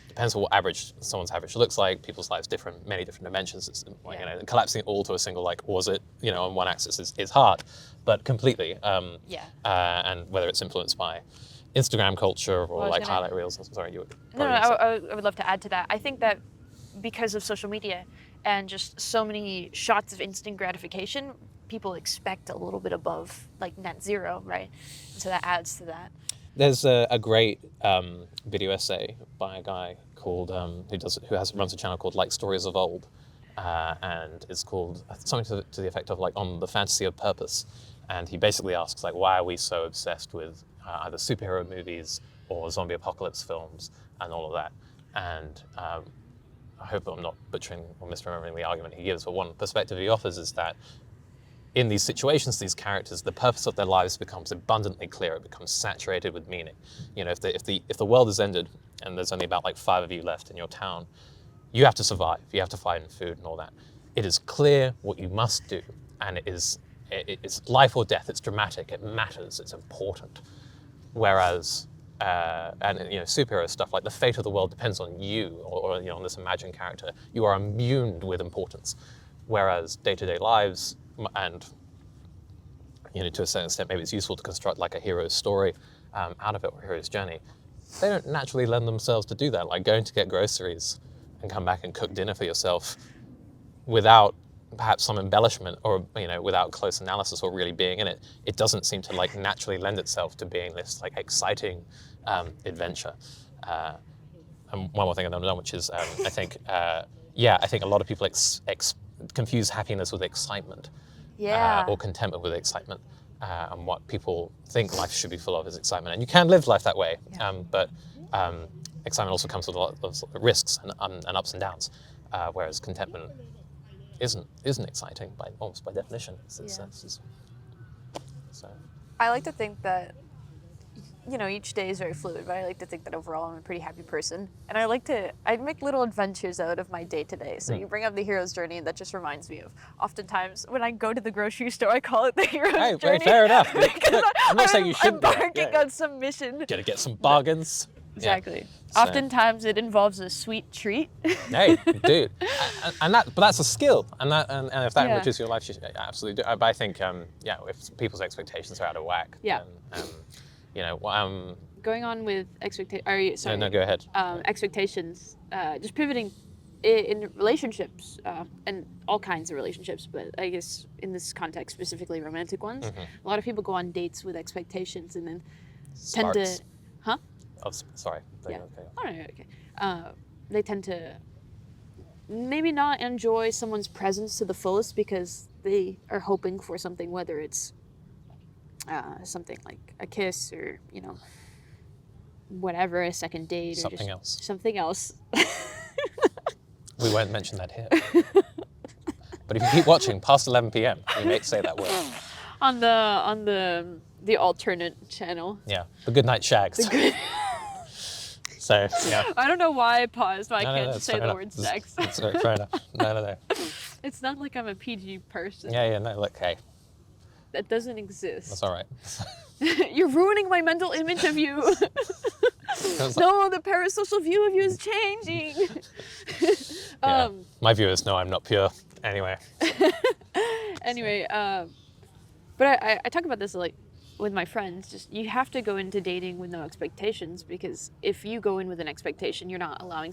S2: depends on what someone's average looks like. People's lives different, many different dimensions. It's, collapsing it all to a single, like, was it, on one axis is hard. but completely.
S1: Yeah.
S2: And whether it's influenced by Instagram culture or
S1: I was
S2: like
S1: gonna-
S2: highlight reels. Sorry, you were
S1: No,
S2: probably gonna say.
S1: I would love to add to that. I think that because of social media and just so many shots of instant gratification, people expect a little bit above like net zero, right? So that adds to that.
S2: There's a great video essay by a guy called runs a channel called Like Stories of Old, and it's called something to the effect of like on the fantasy of purpose, and he basically asks like why are we so obsessed with either superhero movies or zombie apocalypse films and all of that, and I hope I'm not butchering or misremembering the argument he gives, but one perspective he offers is that in these situations, these characters, the purpose of their lives becomes abundantly clear. It becomes saturated with meaning. You know, if the world has ended and there's only about like 5 of you left in your town, you have to survive. You have to find food and all that. It is clear what you must do, and it's life or death. It's dramatic. It matters. It's important. Whereas, and you know, superhero stuff like the fate of the world depends on you or you know, on this imagined character. You are imbued with importance. Whereas day-to-day lives and you know, to a certain extent, maybe it's useful to construct like a hero's story out of it or a hero's journey. They don't naturally lend themselves to do that. Like going to get groceries and come back and cook dinner for yourself without perhaps some embellishment or you know without close analysis or really being in it, it doesn't seem to like naturally lend itself to being this like exciting adventure. And one more thing I've done, which is I think I think a lot of people confuse happiness with excitement.
S1: Yeah.
S2: Or contentment with excitement. And what people think life should be full of is excitement. And you can live life that way, but excitement also comes with a lot of risks and ups and downs, whereas contentment isn't exciting almost by definition. So.
S1: I like to think that, you know, each day is very fluid, but I like to think that overall I'm a pretty happy person. And I make little adventures out of my day to day. So you bring up the hero's journey, and that just reminds me of oftentimes when I go to the grocery store, I call it the hero's journey.
S2: Fair enough.
S1: Because
S2: I'm not saying you should do it.
S1: embarking on some mission.
S2: Gotta get some bargains.
S1: Exactly.
S2: So-
S1: Oftentimes it involves a sweet treat.
S2: Hey, dude, but that's a skill, and if that
S1: Yeah.
S2: enriches your life, you should absolutely do. But I think, if people's expectations are out of whack,
S1: Yeah.
S2: then,
S1: Going on with
S2: go ahead.
S1: Expectations. Just pivoting in relationships and all kinds of relationships, but I guess in this context specifically romantic ones. A lot of people go on dates with expectations and then tend to,
S2: Sparks.
S1: huh?
S2: Oh, sorry.
S1: Yeah.
S2: Okay.
S1: Oh, no, okay. They tend to maybe not enjoy someone's presence to the fullest because they are hoping for something, whether it's something like a kiss or, you know, whatever, a second date or
S2: Something else.
S1: Something else.
S2: We won't mention that here. But if you keep watching past 11 p.m., you may say that word.
S1: on the alternate channel.
S2: Yeah. The Goodnight Shags. So, yeah.
S1: I don't know why I paused, but I
S2: No,
S1: can't
S2: it's
S1: say
S2: fair
S1: the
S2: enough.
S1: word sex.
S2: It's fair enough. No.
S1: It's not like I'm a PG person.
S2: Yeah, no, look, hey,
S1: That doesn't exist.
S2: that's all right.
S1: You're ruining my mental image of you. No, the parasocial view of you is changing.
S2: Yeah. My viewers know I'm not pure. Anyway.
S1: Anyway, but I talk about this like with my friends. Just you have to go into dating with no expectations, because if you go in with an expectation, you're not allowing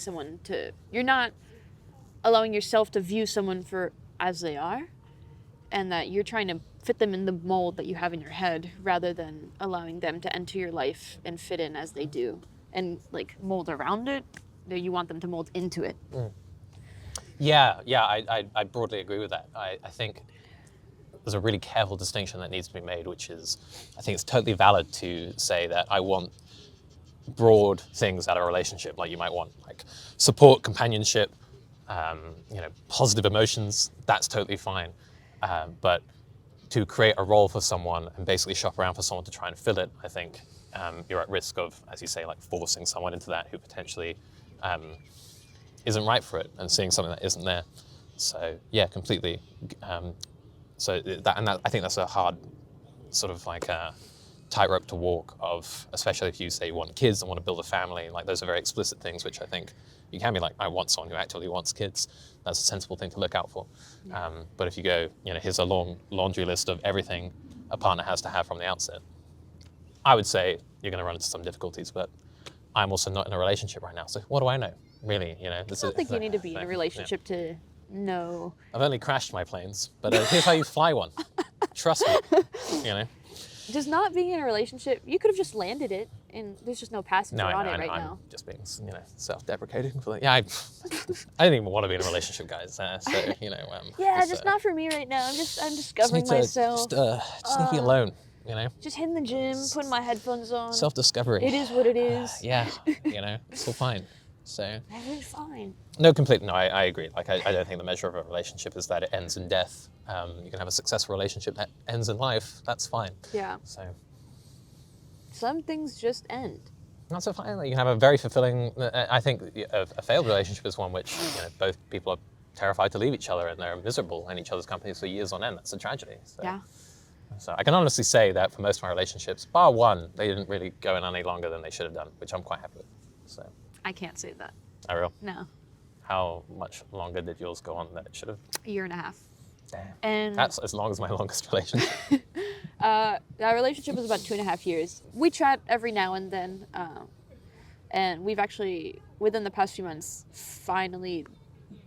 S1: yourself to view someone for as they are, and that you're trying to fit them in the mold that you have in your head rather than allowing them to enter your life and fit in as they do and like mold around it. You want them to mold into it.
S2: Yeah, I broadly agree with that. I think there's a really careful distinction that needs to be made, which is, I think it's totally valid to say that I want broad things out of a relationship. Like you might want like support, companionship, positive emotions. That's totally fine. But to create a role for someone and basically shop around for someone to try and fill it, I think you're at risk of, as you say, like forcing someone into that who potentially isn't right for it and seeing something that isn't there. So yeah, completely. I think that's a hard sort of like a tightrope to walk of, especially if you say you want kids and want to build a family. Like those are very explicit things, which I think you can be like, I want someone who actively wants kids. That's a sensible thing to look out for. But if you go, here's a long laundry list of everything a partner has to have from the outset. I would say you're going to run into some difficulties, but I'm also not in a relationship right now, so what do I know? Really, this
S1: I don't think you need to be in a
S2: yeah.
S1: relationship to know.
S2: I've only crashed my planes, but here's how you fly one. Trust me,
S1: Just not being in a relationship, you could have just landed it, and there's just no passenger
S2: No,
S1: on
S2: I
S1: it
S2: know,
S1: right
S2: I'm
S1: now.
S2: just being, self-deprecating. Yeah, I didn't even want to be in a relationship, guys. So,
S1: Yeah, just not for me right now. I'm discovering myself.
S2: Just need to be alone.
S1: Just hitting the gym, putting my headphones on.
S2: Self-discovery.
S1: It is what it is.
S2: Yeah, it's all fine. So
S1: Everything's fine.
S2: no, completely. No, I agree. Like I don't think the measure of a relationship is that it ends in death. You can have a successful relationship that ends in life. That's fine.
S1: Yeah.
S2: So
S1: Some things just end.
S2: that's so fine. You can have a very fulfilling. I think a failed relationship is one which both people are terrified to leave each other and they're miserable in each other's companies for years on end. That's a tragedy. So.
S1: Yeah.
S2: So I can honestly say that for most of my relationships, bar one, they didn't really go in any longer than they should have done, which I'm quite happy with. So.
S1: I can't say that.
S2: Ariel,
S1: No.
S2: how much longer did yours go on than it should have?
S1: A year and a half.
S2: Damn.
S1: And
S2: That's as long as my longest relationship.
S1: our relationship was about 2.5 years. We chat every now and then, and we've actually, within the past few months, finally,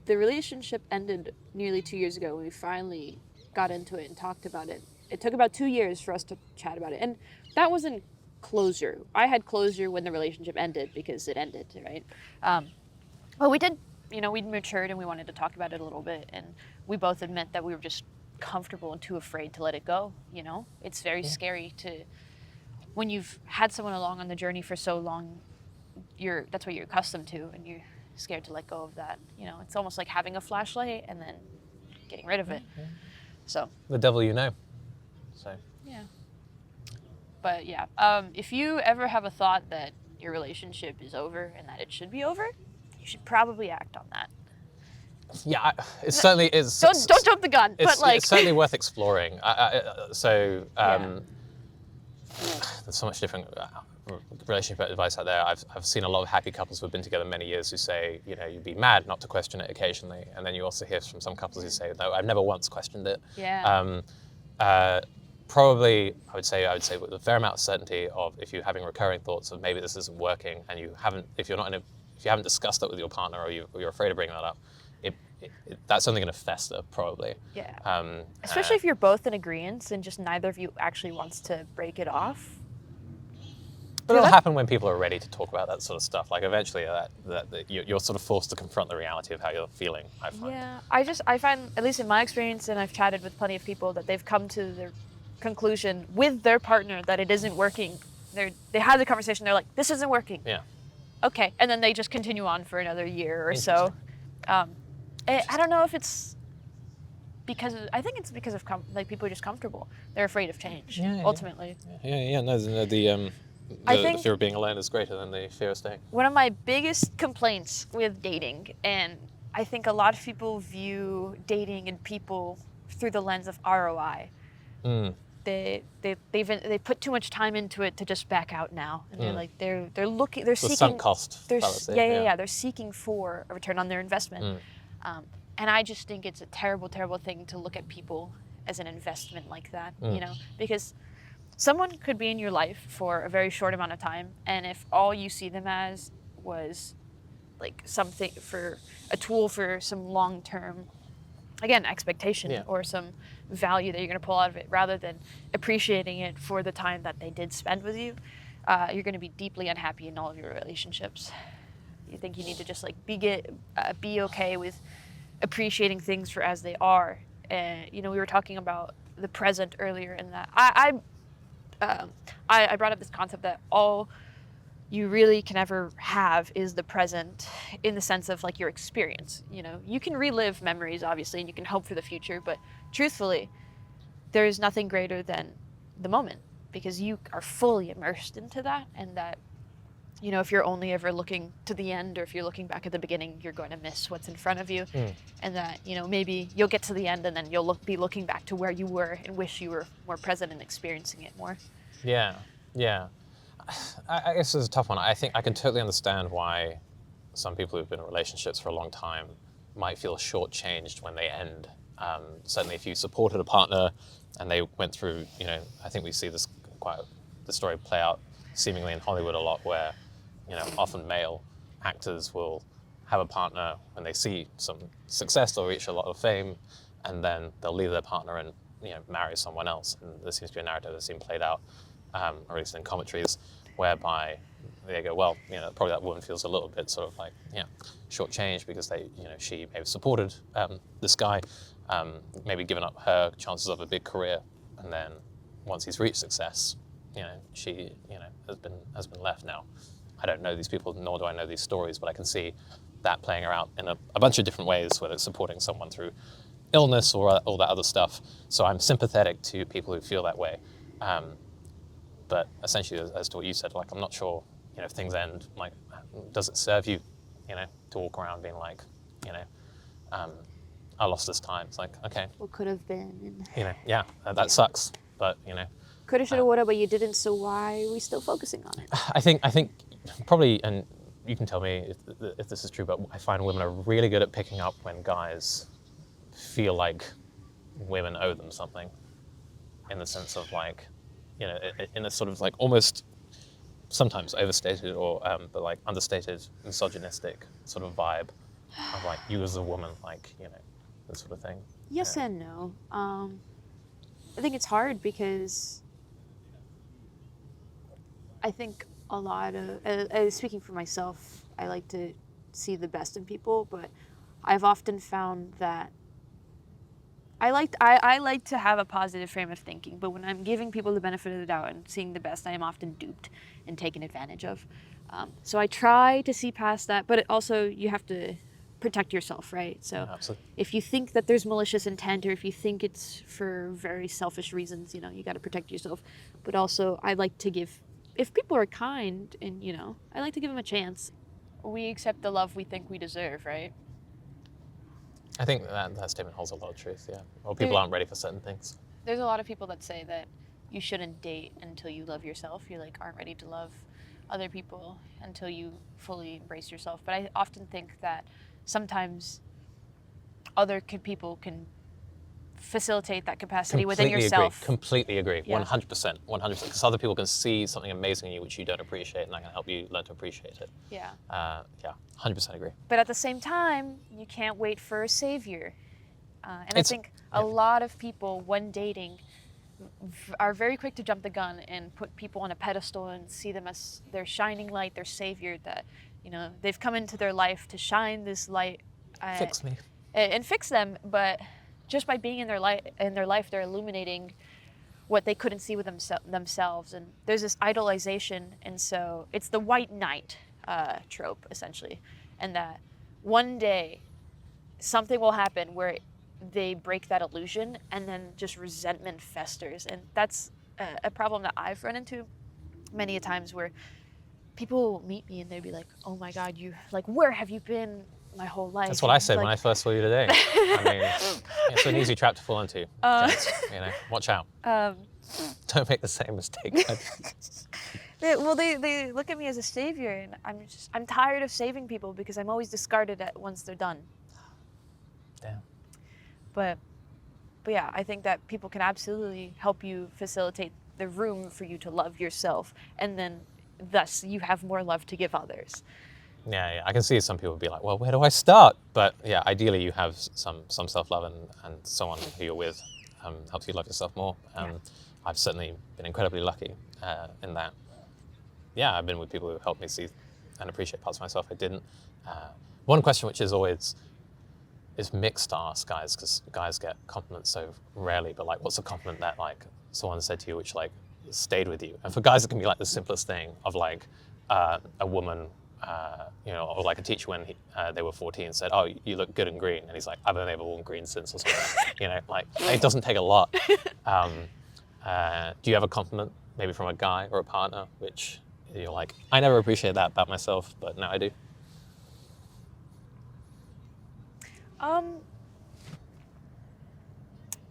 S1: the relationship ended nearly 2 years ago. We finally got into it and talked about it. It took about 2 years for us to chat about it, and that wasn't closure. I had closure when the relationship ended because it ended, right? Well, we did, we'd matured and we wanted to talk about it a little bit, and we both admit that we were just comfortable and too afraid to let it go. It's very scary when you've had someone along on the journey for so long, that's what you're accustomed to, and you're scared to let go of that. It's almost like having a flashlight and then getting rid of it. So
S2: The devil you know. So.
S1: yeah. But yeah, if you ever have a thought that your relationship is over and that it should be over, you should probably act on that.
S2: Yeah, it certainly is.
S1: Don't jump the gun, but
S2: It's certainly worth exploring. There's so much different relationship advice out there. I've seen a lot of happy couples who've been together many years who say, you'd be mad not to question it occasionally, and then you also hear from some couples who say, no, I've never once questioned it.
S1: Yeah.
S2: Probably, I would say with a fair amount of certainty of if you're having recurring thoughts of maybe this isn't working, and if you haven't discussed that with your partner or you're afraid of bringing that up, that's only going to fester probably.
S1: Yeah. Especially if you're both in agreement and just neither of you actually wants to break it off.
S2: But it'll happen when people are ready to talk about that sort of stuff. Like eventually, you're sort of forced to confront the reality of how you're feeling. I find.
S1: Yeah, I find, at least in my experience, and I've chatted with plenty of people, that they've come to their conclusion with their partner that it isn't working. They had the conversation. They're like, "This isn't working."
S2: Yeah.
S1: Okay, and then they just continue on for another year or so. I don't know if it's because I think it's because of people are just comfortable. They're afraid of change. Ultimately.
S2: Yeah. No, the fear of being alone is greater than the fear of staying.
S1: One of my biggest complaints with dating, and I think a lot of people view dating and people through the lens of ROI. They put too much time into it to just back out now, and they're seeking
S2: sunk cost fallacy.
S1: They're seeking for a return on their investment. And I just think it's a terrible, terrible thing to look at people as an investment like that, because someone could be in your life for a very short amount of time, and if all you see them as was like something for a tool for some long-term, again, expectation or some value that you're going to pull out of it, rather than appreciating it for the time that they did spend with you, you're going to be deeply unhappy in all of your relationships. You think you need to just be okay with appreciating things for as they are. We were talking about the present earlier, and that I brought up this concept that all you really can ever have is the present, in the sense of like your experience. You can relive memories, obviously, and you can hope for the future, but truthfully, there is nothing greater than the moment, because you are fully immersed into that, and that, if you're only ever looking to the end, or if you're looking back at the beginning, you're going to miss what's in front of you. And that, maybe you'll get to the end and then you'll be looking back to where you were and wish you were more present and experiencing it more.
S2: Yeah. I guess it's a tough one. I think I can totally understand why some people who've been in relationships for a long time might feel shortchanged when they end Certainly, if you supported a partner and they went through, I think we see the story play out seemingly in Hollywood a lot, where, often male actors will have a partner when they see some success or reach a lot of fame, and then they'll leave their partner and marry someone else. And there seems to be a narrative that's been played out, or at least in commentaries, whereby they go, well, probably that woman feels a little bit sort of like, shortchanged because she may have supported this guy, maybe given up her chances of a big career, and then once he's reached success, she has been left. Now, I don't know these people, nor do I know these stories, but I can see that playing out in a bunch of different ways, whether it's supporting someone through illness or all that other stuff. So I'm sympathetic to people who feel that way. But essentially, as to what you said, like, I'm not sure, if things end, like, does it serve you, to walk around being like, I lost this time. It's like, okay.
S3: What could have been.
S2: Yeah, that sucks. But,
S3: Coulda, shoulda, woulda, but you didn't, so why are we still focusing on it?
S2: I think probably, and you can tell me if this is true, but I find women are really good at picking up when guys feel like women owe them something, in the sense of like, in a sort of like almost sometimes overstated or but like understated misogynistic sort of vibe of like, you as a woman, like, this sort of thing.
S3: Yes and no. I think it's hard because I think a lot of, speaking for myself, I like to see the best in people, but I've often found that I like to have a positive frame of thinking, but when I'm giving people the benefit of the doubt and seeing the best, I am often duped and taken advantage of. So I try to see past that, but also you have to protect yourself, right? So
S2: Absolutely.
S3: if you think that there's malicious intent, or if you think it's for very selfish reasons, you got to protect yourself. But also, I like to give, if people are kind, and I like to give them a chance.
S1: We accept the love we think we deserve, right?
S2: I think that statement holds a lot of truth, yeah. Or people aren't ready for certain things.
S1: There's a lot of people that say that you shouldn't date until you love yourself. You aren't ready to love other people until you fully embrace yourself. But I often think that sometimes other people can facilitate that capacity within yourself.
S2: Completely agree.
S1: Yeah.
S2: 100%. Because other people can see something amazing in you which you don't appreciate, and that can help you learn to appreciate it.
S1: Yeah.
S2: 100% agree.
S1: But at the same time, you can't wait for a savior. I think a
S2: yeah.
S1: lot of people, when dating, are very quick to jump the gun and put people on a pedestal and see them as their shining light, their savior, that they've come into their life to shine this light.
S2: Fix me.
S1: And fix them, but just by being in their life, they're illuminating what they couldn't see with themselves. And there's this idolization, and so it's the white knight trope, essentially. And that one day, something will happen where they break that illusion, and then just resentment festers. And that's a problem that I've run into many a times, where people will meet me and they'd be like, oh my God, where have you been my whole life?
S2: That's what I said when I first saw you today. I mean, it's an easy trap to fall into. Gents, watch out. Don't make the same mistake.
S1: They look at me as a savior, and I'm tired of saving people because I'm always discarded once they're done.
S2: Damn.
S1: But yeah, I think that people can absolutely help you facilitate the room for you to love yourself, and then thus you have more love to give others.
S2: Yeah, I can see some people be like, well, where do I start? But yeah, ideally you have some self-love, and someone who you're with helps you love yourself more. I've certainly been incredibly lucky in that. Yeah, I've been with people who helped me see and appreciate parts of myself I didn't. One question which is always mixed to ask guys, because guys get compliments so rarely, but like, what's a compliment that like someone said to you which like stayed with you? And for guys it can be like the simplest thing of like a woman, or like a teacher when they were 14 said, oh, you look good in green, and he's like, I've only ever worn green since, or something. Like, it doesn't take a lot. Do you have a compliment maybe from a guy or a partner which you're like, I never appreciate that about myself, but now I do?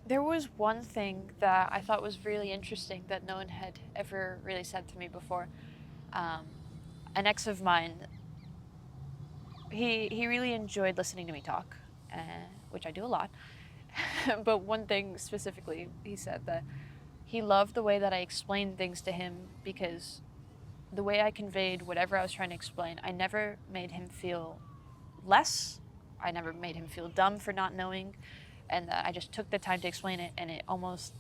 S1: There was one thing that I thought was really interesting that no one had ever really said to me before. An ex of mine, he really enjoyed listening to me talk, which I do a lot. but one thing specifically, he said that he loved the way that I explained things to him because the way I conveyed whatever I was trying to explain, I never made him feel less. I never made him feel dumb for not knowing. And I just took the time to explain it, and it almost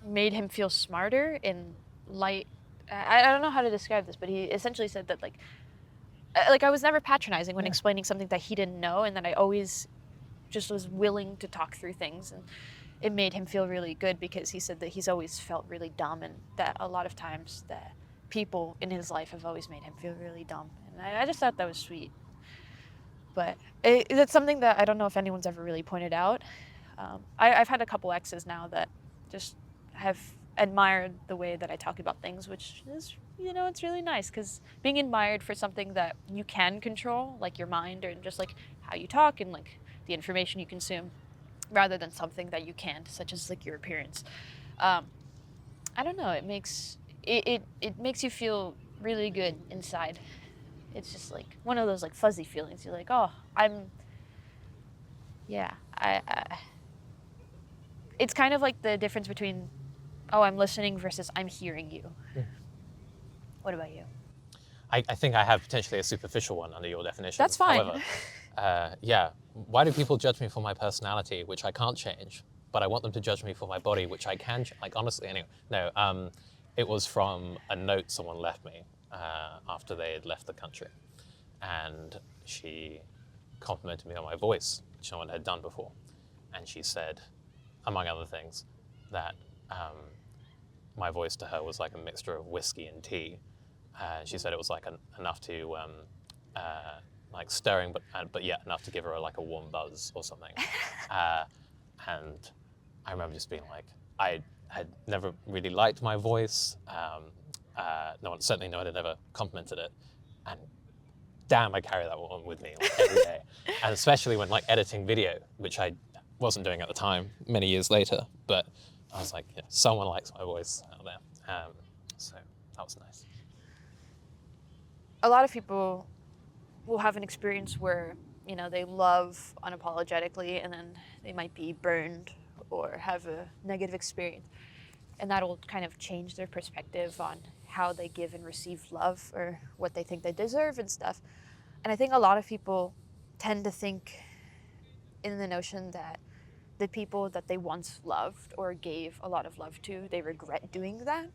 S1: made him feel smarter in light. I don't know how to describe this, but he essentially said that like I was never patronizing when explaining something that he didn't know, and that I always just was willing to talk through things, and it made him feel really good because he said that he's always felt really dumb, and that a lot of times that people in his life have always made him feel really dumb, and I just thought that was sweet. But it's something that I don't know if anyone's ever really pointed out. I've had a couple exes now that just have admired the way that I talk about things, which is, it's really nice because being admired for something that you can control, like your mind or just like how you talk and like the information you consume, rather than something that you can't, such as like your appearance. I don't know. It makes you feel really good inside. It's just like one of those like fuzzy feelings. You're like, oh, it's kind of like the difference between, oh, I'm listening versus I'm hearing you. What about you?
S2: I think I have potentially a superficial one under your definition.
S1: That's fine.
S2: However, why do people judge me for my personality, which I can't change, but I want them to judge me for my body, which I can change? Like, honestly, anyway. No, it was from a note someone left me after they had left the country. And she complimented me on my voice, which no one had done before. And she said, among other things, that my voice to her was like a mixture of whiskey and tea. She said it was like enough to, like stirring, but yet enough to give her like a warm buzz or something. And I remember just being like, I had never really liked my voice. Certainly no one had ever complimented it. And damn, I carry that one with me like, every day. And especially when like editing video, which I wasn't doing at the time, many years later, but I was like, someone likes my voice out there. So that was nice.
S1: A lot of people will have an experience where, they love unapologetically and then they might be burned or have a negative experience. And that'll kind of change their perspective on how they give and receive love or what they think they deserve and stuff. And I think a lot of people tend to think in the notion that the people that they once loved or gave a lot of love to, they regret doing that.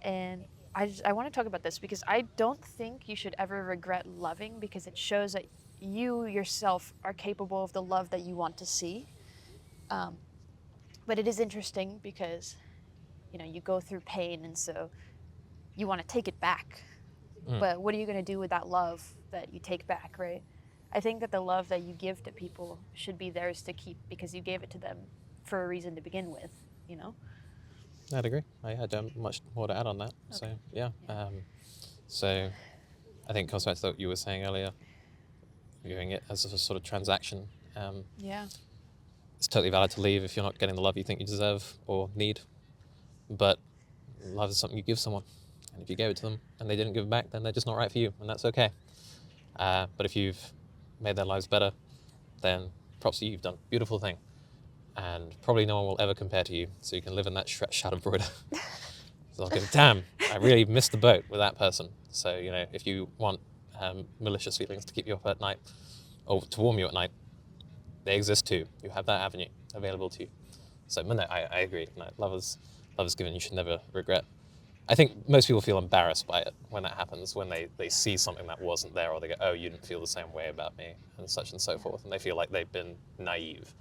S1: And I want to talk about this because I don't think you should ever regret loving, because it shows that you yourself are capable of the love that you want to see. But it is interesting because, you go through pain, and so you want to take it back. But what are you going to do with that love that you take back, right? I think that the love that you give to people should be theirs to keep because you gave it to them for a reason to begin with,
S2: I'd agree. I don't much more to add on that. Okay. So, yeah. So I think it comes back to what you were saying earlier, viewing it as a sort of transaction. It's totally valid to leave if you're not getting the love you think you deserve or need. But love is something you give someone. And if you gave it to them and they didn't give it back, then they're just not right for you, and that's okay. But if you've made their lives better, then props to you, you've done a beautiful thing. And probably no one will ever compare to you, so you can live in that Shadow Broider. So I'll go, damn, I really missed the boat with that person. So, if you want malicious feelings to keep you up at night, or to warm you at night, they exist too. You have that avenue available to you. So, no, I agree. No, love is given, you should never regret. I think most people feel embarrassed by it when that happens, when they see something that wasn't there, or they go, oh, you didn't feel the same way about me, and such and so forth, and they feel like they've been naive.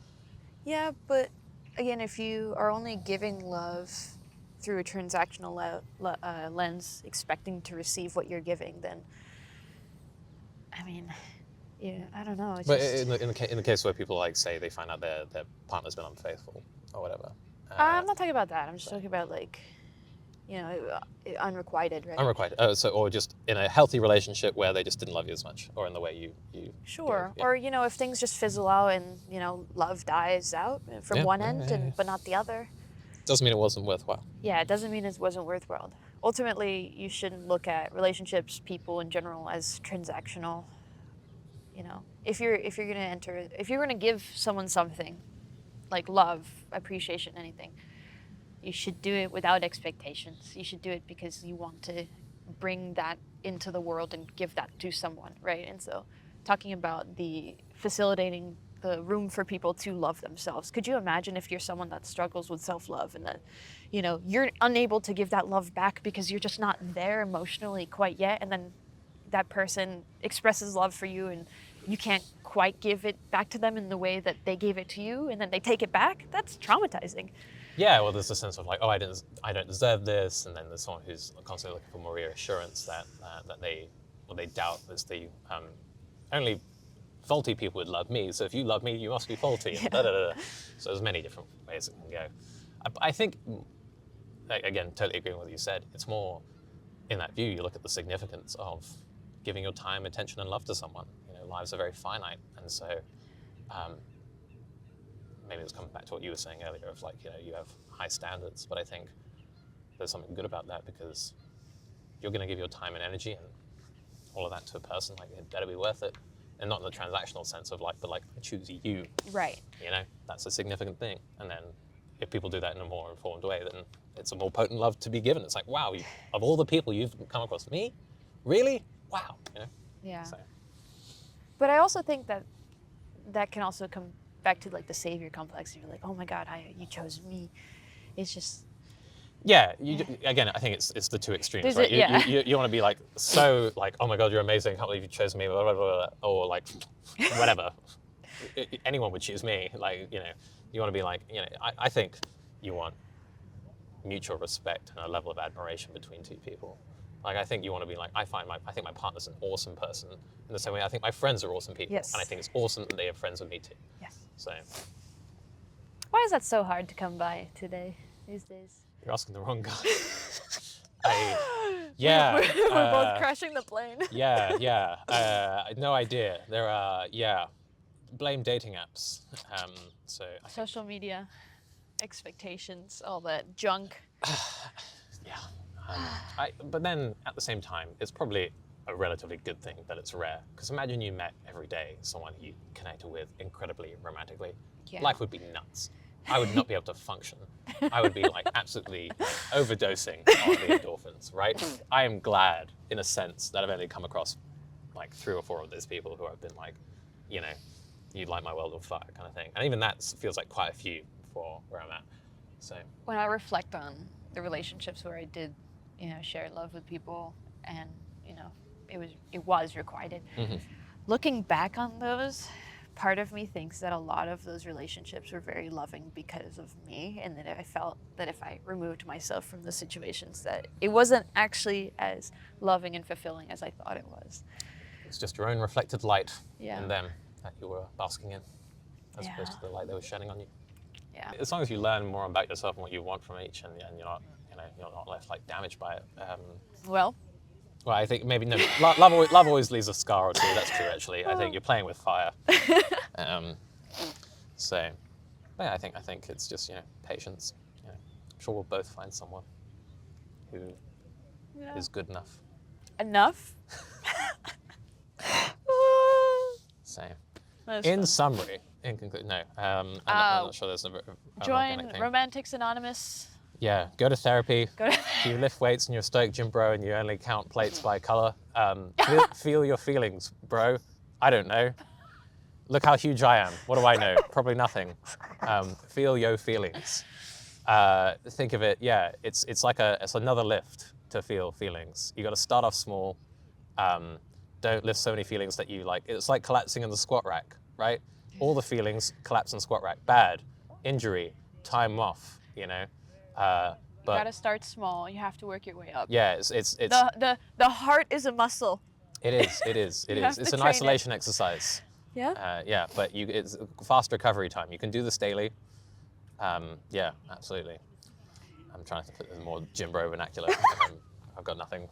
S1: Yeah, but again, if you are only giving love through a transactional lens, expecting to receive what you're giving, then, I don't know.
S2: But in the case where people like say they find out their partner's been unfaithful or whatever.
S1: I'm not talking about that. I'm just talking about like, unrequited, right?
S2: Unrequited. Or just in a healthy relationship where they just didn't love you as much, or in the way you
S1: Sure.
S2: gave,
S1: Or, if things just fizzle out and, love dies out from one end, but not the other.
S2: Doesn't mean it wasn't worthwhile.
S1: Yeah, it doesn't mean it wasn't worthwhile. Ultimately, you shouldn't look at relationships, people in general, as transactional.
S3: if you're gonna give someone something, like love, appreciation, anything, you should do it without expectations. You should do it because you want to bring that into the world and give that to someone, right? And so, talking about the facilitating the room for people to love themselves. Could you imagine if you're someone that struggles with self-love and that, you know, you're unable to give that love back because you're just not there emotionally quite yet, and then that person expresses love for you and you can't quite give it back to them in the way that they gave it to you, and then they take it back? That's traumatizing.
S2: Yeah, well, there's a sense of like, oh, I don't deserve this, and then there's someone who's constantly looking for more reassurance that they doubt this. Only faulty people would love me, so if you love me, you must be faulty. And da, da, da, da. So there's many different ways it can go. I think, again, totally agreeing with what you said. It's more in that view. You look at the significance of giving your time, attention, and love to someone. You know, lives are very finite, and so. Maybe it's coming back to what you were saying earlier of like, you know, you have high standards, but I think there's something good about that because you're going to give your time and energy and all of that to a person, like it better be worth it. And not in the transactional sense of like, but like I choose you.
S3: Right.
S2: You know, that's a significant thing. And then if people do that in a more informed way, then it's a more potent love to be given. It's like, wow, of all the people you've come across, me? Really? Wow. You know?
S3: Yeah.
S2: So.
S3: But I also think that can also come back to like the savior complex. You're like, oh my God, you chose me. It's just.
S2: Yeah, again, I think it's the two extremes, right? You want to be like so like, oh my God, you're amazing, I can't believe you chose me, blah, blah, blah, blah. Or like, whatever. Anyone would choose me. Like, you know, you want to be like, you know, I think you want mutual respect and a level of admiration between two people. Like, I think you want to be like, I think my partner's an awesome person. In the same way, I think my friends are awesome people.
S3: Yes.
S2: And I think it's awesome that they have friends with me too.
S3: Yes.
S2: So.
S3: Why is that so hard to come by these days?
S2: You're asking the wrong guy. Yeah.
S1: We're both crashing the plane.
S2: Yeah. No idea. There are, blame dating apps. So I think,
S1: Social media, expectations, all that junk.
S2: yeah. But then at the same time, it's probably a relatively good thing that it's rare. Because imagine you met every day someone you connected with incredibly romantically.
S3: Yeah.
S2: Life would be nuts. I would not be able to function. I would be like absolutely overdosing on the endorphins, right? I am glad, in a sense, that I've only come across like 3 or 4 of those people who have been like, you know, you light my world on fire kind of thing. And even that feels like quite a few for where I'm at. So
S1: When I reflect on the relationships where I did, you know, share love with people, and you know, it was requited.
S2: mm-hmm.
S1: Looking back on those, part of me thinks that a lot of those relationships were very loving because of me, and that I felt that if I removed myself from the situations, that it wasn't actually as loving and fulfilling as I thought it was.
S2: It's just your own reflected light
S1: Yeah.
S2: in them that you were basking in, as
S1: Yeah.
S2: opposed to the light they were shedding on you.
S1: Yeah.
S2: As long as you learn more about yourself and what you want from each, and you're not, you're not left like damaged by it.
S1: Well,
S2: Well, I think maybe no. Love always leaves a scar or two. That's true, actually. I think you're playing with fire. So, but yeah, I think it's just patience. I'm sure we'll both find someone who is good enough.
S1: enough.
S2: So,
S1: That's
S2: in
S1: fun.
S2: summary, in conclusion, no, I'm not sure there's an
S1: Join
S2: organic thing.
S1: Romantics Anonymous.
S2: Yeah, go to therapy.
S1: Go to
S2: If you lift weights and you're a stoic gym bro and you only count plates by color, feel your feelings, bro. I don't know. Look how huge I am. What do I know? Probably nothing. Feel your feelings. Think of it, it's like it's another lift to feel feelings. You got to start off small. Don't lift so many feelings that you like. It's like collapsing in the squat rack, right? All the feelings collapse in the squat rack. Bad, injury, time off,
S1: You
S2: but
S1: gotta start small. You have to work your way up.
S2: yeah, it's
S1: The heart is a muscle.
S2: it is.
S1: You have
S2: It's
S1: to
S2: an
S1: train it.
S2: isolation exercise.
S1: Yeah.
S2: But it's fast recovery time. You can do this daily. Yeah, absolutely. I'm trying to think of more gym bro vernacular. I've got nothing.